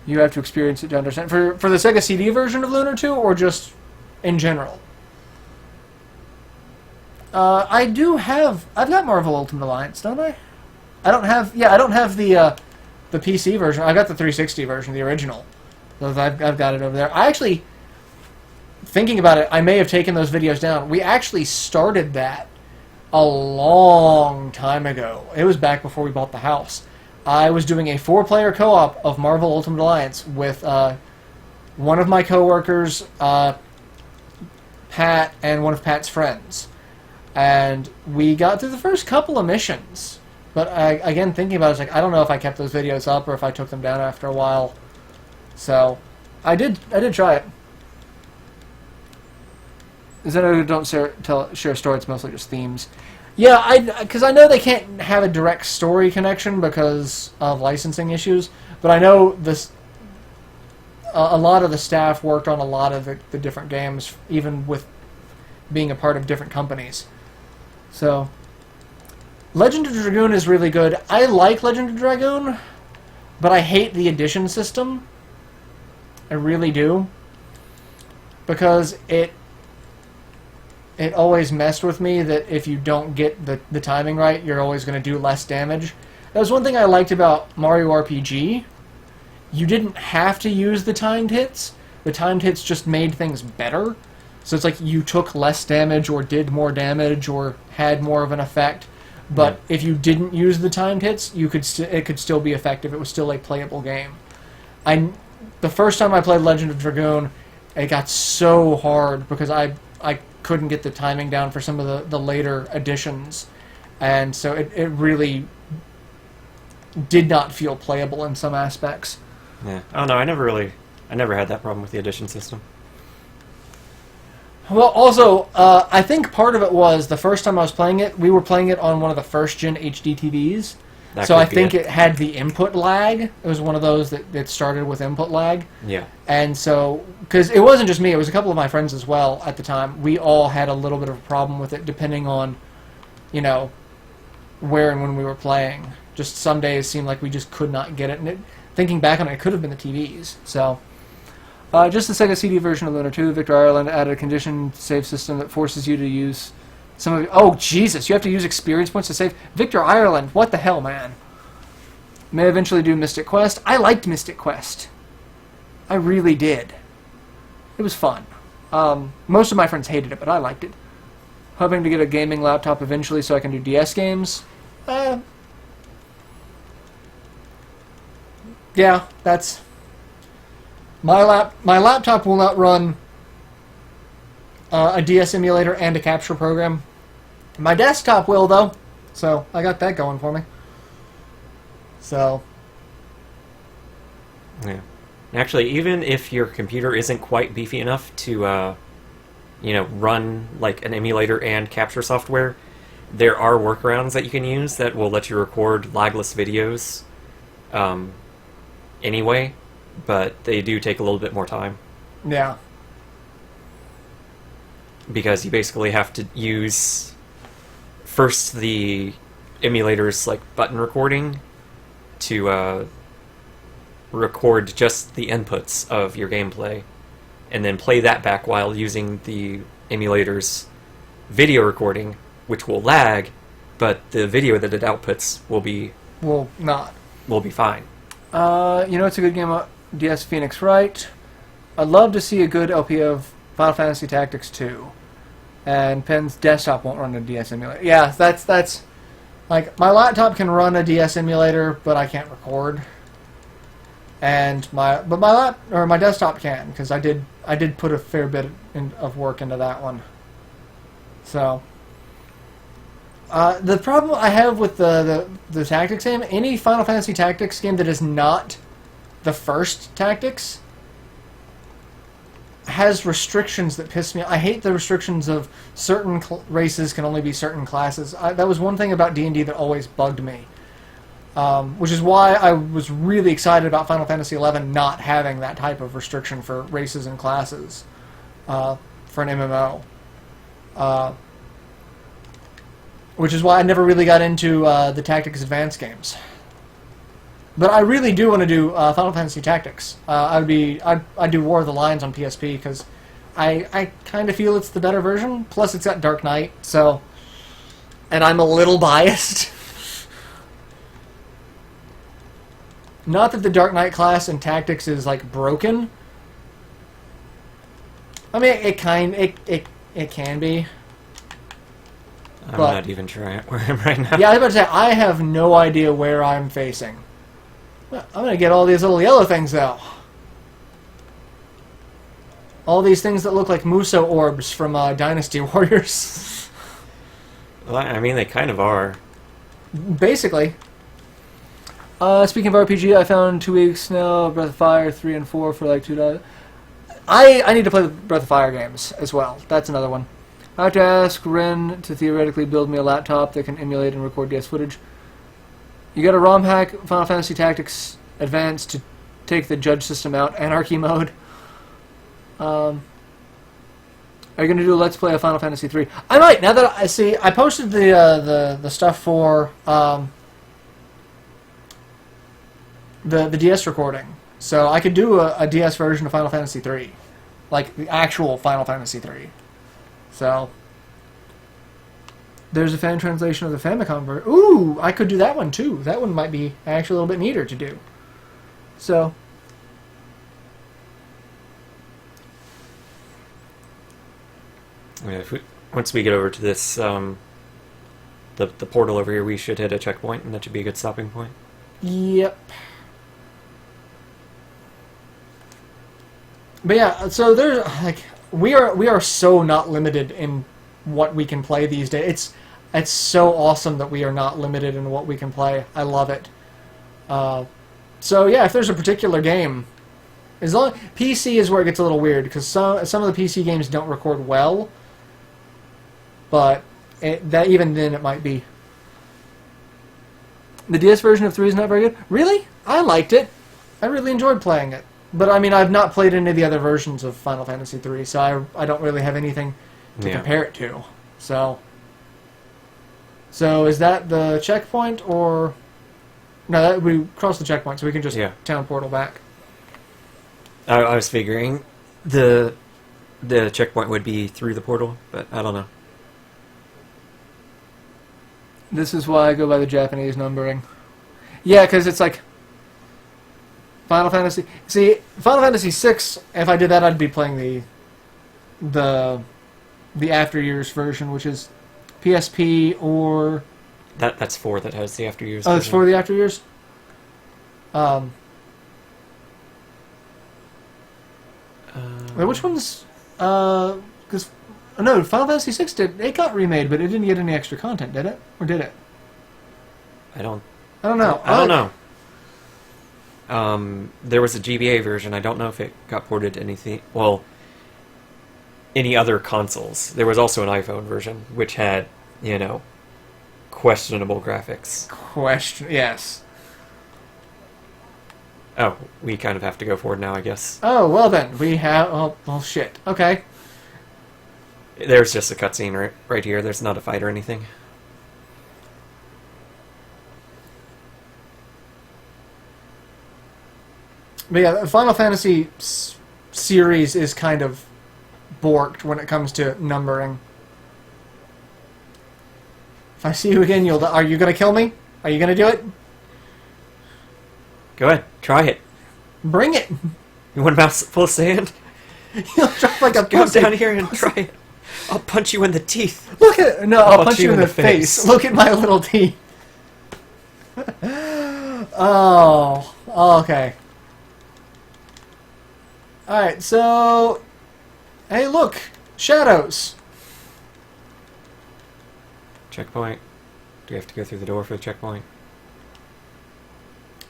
You have to experience it to understand. For the Sega CD version of Lunar 2, or just in general? I've got Marvel Ultimate Alliance, don't I? I don't have the PC version. I got the 360 version, the original. So I've got it over there. I actually, thinking about it, I may have taken those videos down. We actually started that a long time ago. It was back before we bought the house. I was doing a 4-player co-op of Marvel Ultimate Alliance with one of my coworkers, Pat, and one of Pat's friends. And we got through the first couple of missions. But again, thinking about it, it's like, I don't know if I kept those videos up or if I took them down after a while. So, I did try it. Is that who don't share a story? It's mostly just themes. Yeah, because I know they can't have a direct story connection because of licensing issues. But I know this. A lot of the staff worked on a lot of the different games, even with being a part of different companies. So, Legend of Dragoon is really good. I like Legend of Dragoon, but I hate the edition system. I really do. Because it always messed with me that if you don't get the timing right, you're always going to do less damage. That was one thing I liked about Mario RPG. You didn't have to use the timed hits. The timed hits just made things better. So it's like you took less damage or did more damage or had more of an effect. But if you didn't use the timed hits, it could still be effective. It was still a playable game. The first time I played Legend of Dragoon, it got so hard because I couldn't get the timing down for some of the later editions. And so it really did not feel playable in some aspects. Yeah. Oh no, I never had that problem with the edition system. Well, also, I think part of it was the first time I was playing it, we were playing it on one of the first-gen HD TVs. So I think it had the input lag. It was one of those that started with input lag. Yeah. And so, because it wasn't just me, it was a couple of my friends as well at the time. We all had a little bit of a problem with it, depending on, where and when we were playing. Just some days seemed like we just could not get it. And thinking back on it, it could have been the TVs. So, just the Sega CD version of Lunar 2, Victor Ireland added a condition save system that forces you to use some of... Oh, Jesus! You have to use experience points to save? Victor Ireland, what the hell, man? May eventually do Mystic Quest. I liked Mystic Quest. I really did. It was fun. Most of my friends hated it, but I liked it. Hoping to get a gaming laptop eventually so I can do DS games. Yeah, that's... My laptop will not run a DS emulator and a capture program. My desktop will, though. So, I got that going for me. So... Yeah. Actually, even if your computer isn't quite beefy enough to, run, like, an emulator and capture software, there are workarounds that you can use that will let you record lagless videos anyway, but they do take a little bit more time. Yeah. Because you basically have to use first the emulator's, like, button recording to, record just the inputs of your gameplay, and then play that back while using the emulator's video recording, which will lag, but the video that it outputs will be fine. It's a good game. DS Phoenix Wright. I'd love to see a good LP of Final Fantasy Tactics 2, and Penn's desktop won't run a DS emulator. Yeah, that's like my laptop can run a DS emulator, but I can't record. And my desktop can, because I did put a fair bit of work into that one. So the problem I have with the Tactics game, any Final Fantasy Tactics game that is not the first Tactics has restrictions that piss me off. I hate the restrictions of certain races can only be certain classes. That was one thing about D&D that always bugged me. Which is why I was really excited about Final Fantasy XI not having that type of restriction for races and classes for an MMO. Which is why I never really got into the Tactics Advanced games. But I really do want to do Final Fantasy Tactics. I'd do War of the Lions on PSP because I kind of feel it's the better version. Plus, it's got Dark Knight, so, and I'm a little biased. Not that the Dark Knight class in Tactics is like broken. I mean, it can be. I'm not even trying where I am right now. Yeah, I was about to say I have no idea where I'm facing. Well, I'm gonna get all these little yellow things though. All these things that look like Muso orbs from Dynasty Warriors. Well, I mean, they kind of are. Basically. Speaking of RPG, I found 2 weeks now Breath of Fire 3 and 4 for like $2. I need to play the Breath of Fire games as well. That's another one. I have to ask Ren to theoretically build me a laptop that can emulate and record DS footage. You got a ROM hack Final Fantasy Tactics Advanced to take the judge system out, Anarchy mode. Are you going to do a Let's Play of Final Fantasy 3? I might. Now that I see, I posted the stuff for the DS recording, so I could do a DS version of Final Fantasy 3, like the actual Final Fantasy 3. So there's a fan translation of the Famicom version. Ooh, I could do that one too. That one might be actually a little bit neater to do. So. Yeah, once we get over to this, the portal over here, we should hit a checkpoint, and that should be a good stopping point. Yep. But yeah, so there's like we are so not limited in what we can play these days. It's so awesome that we are not limited in what we can play. I love it. So yeah, if there's a particular game, as long PC is where it gets a little weird because some of the PC games don't record well. But that even then it might be. The DS version of 3 is not very good. Really? I liked it. I really enjoyed playing it. But I mean, I've not played any of the other versions of Final Fantasy 3, so I don't really have anything to compare it to. So is that the checkpoint or no? We crossed the checkpoint, so we can just town portal back. I was figuring the checkpoint would be through the portal, but I don't know. This is why I go by the Japanese numbering. Yeah, because it's like Final Fantasy. See, Final Fantasy 6. If I did that, I'd be playing the After Years version, which is PSP or that's 4 that has the After Years. Oh, it's 4 the After Years. Which one's? Because no, Final Fantasy 6 it got remade, but it didn't get any extra content, did it? Or did it? I don't know. I don't know. There was a GBA version. I don't know if it got ported to anything. Well, any other consoles. There was also an iPhone version, which had, questionable graphics. Yes. Oh, we kind of have to go forward now, I guess. Oh, well then. We have... Oh, well, shit. Okay. There's just a cutscene right here. There's not a fight or anything. But yeah, the Final Fantasy series is kind of borked when it comes to numbering. If I see you again, are you going to kill me? Are you going to do it? Go ahead. Try it. Bring it. You want a mouthful of sand? You'll drop like a Go down here and try it. I'll punch you in the teeth. Look at... No, I'll punch you in the face. Look at my little teeth. Oh, okay. Alright, so... Hey, look! Shadows! Checkpoint. Do we have to go through the door for the checkpoint?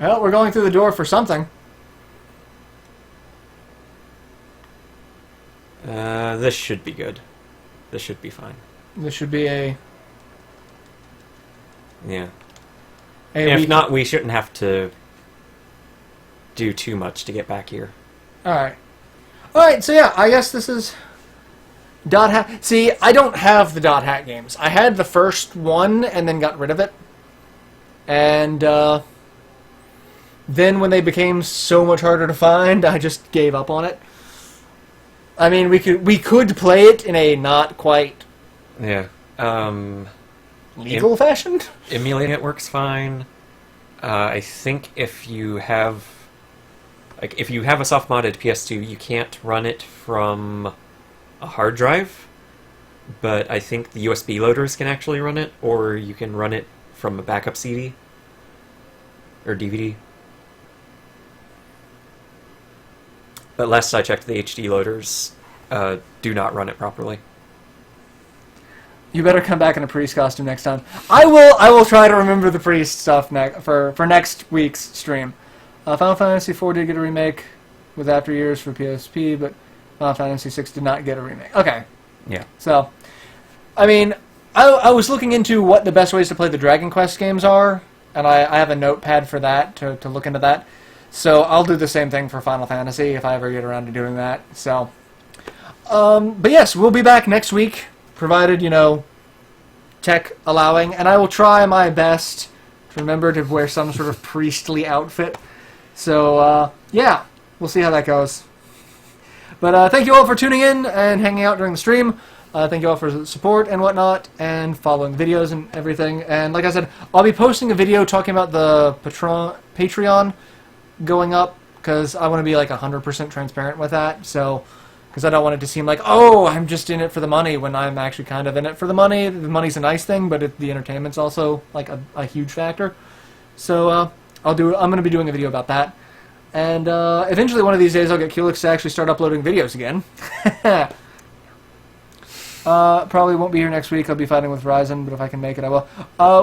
Well, we're going through the door for something. This should be good. This should be fine. This should be a... Yeah. And if not, we shouldn't have to do too much to get back here. Alright. Alright, so yeah, I guess this is... Dot Hack. See, I don't have the Dot Hack games. I had the first one and then got rid of it. And then when they became so much harder to find, I just gave up on it. I mean, we could play it in a not quite legal fashion. Emulating it works fine. I think if you have a soft modded PS2, you can't run it from a hard drive, but I think the USB loaders can actually run it, or you can run it from a backup CD or DVD. But last I checked, the HD loaders do not run it properly. You better come back in a priest costume next time. I will try to remember the priest stuff for next week's stream. Final Fantasy IV did get a remake with After Years for PSP, but Final Fantasy VI did not get a remake. Okay. Yeah. So, I mean, I was looking into what the best ways to play the Dragon Quest games are, and I have a notepad for that, to look into that. So I'll do the same thing for Final Fantasy if I ever get around to doing that. So, but yes, we'll be back next week, provided, tech allowing, and I will try my best to remember to wear some sort of priestly outfit. So, yeah, we'll see how that goes. But thank you all for tuning in and hanging out during the stream. Thank you all for the support and whatnot, and following the videos and everything. And like I said, I'll be posting a video talking about the Patreon going up, because I want to be like 100% transparent with that. So, because I don't want it to seem like, oh, I'm just in it for the money, when I'm actually kind of in it for the money. The money's a nice thing, but the entertainment's also like a huge factor. So I'm going to be doing a video about that. And eventually one of these days I'll get Culex to actually start uploading videos again. Probably won't be here next week. I'll be fighting with Ryzen, but if I can make it, I will.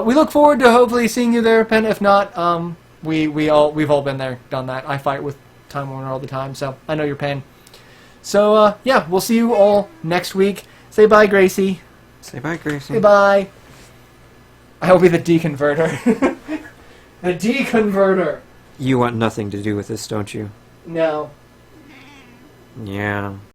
We look forward to hopefully seeing you there, Pen. If not, we've all been there, done that. I fight with Time Warner all the time, so I know your pain. So, yeah, we'll see you all next week. Say bye, Gracie. Say bye, Gracie. Say bye. I will be the deconverter. The deconverter. You want nothing to do with this, don't you? No. Yeah.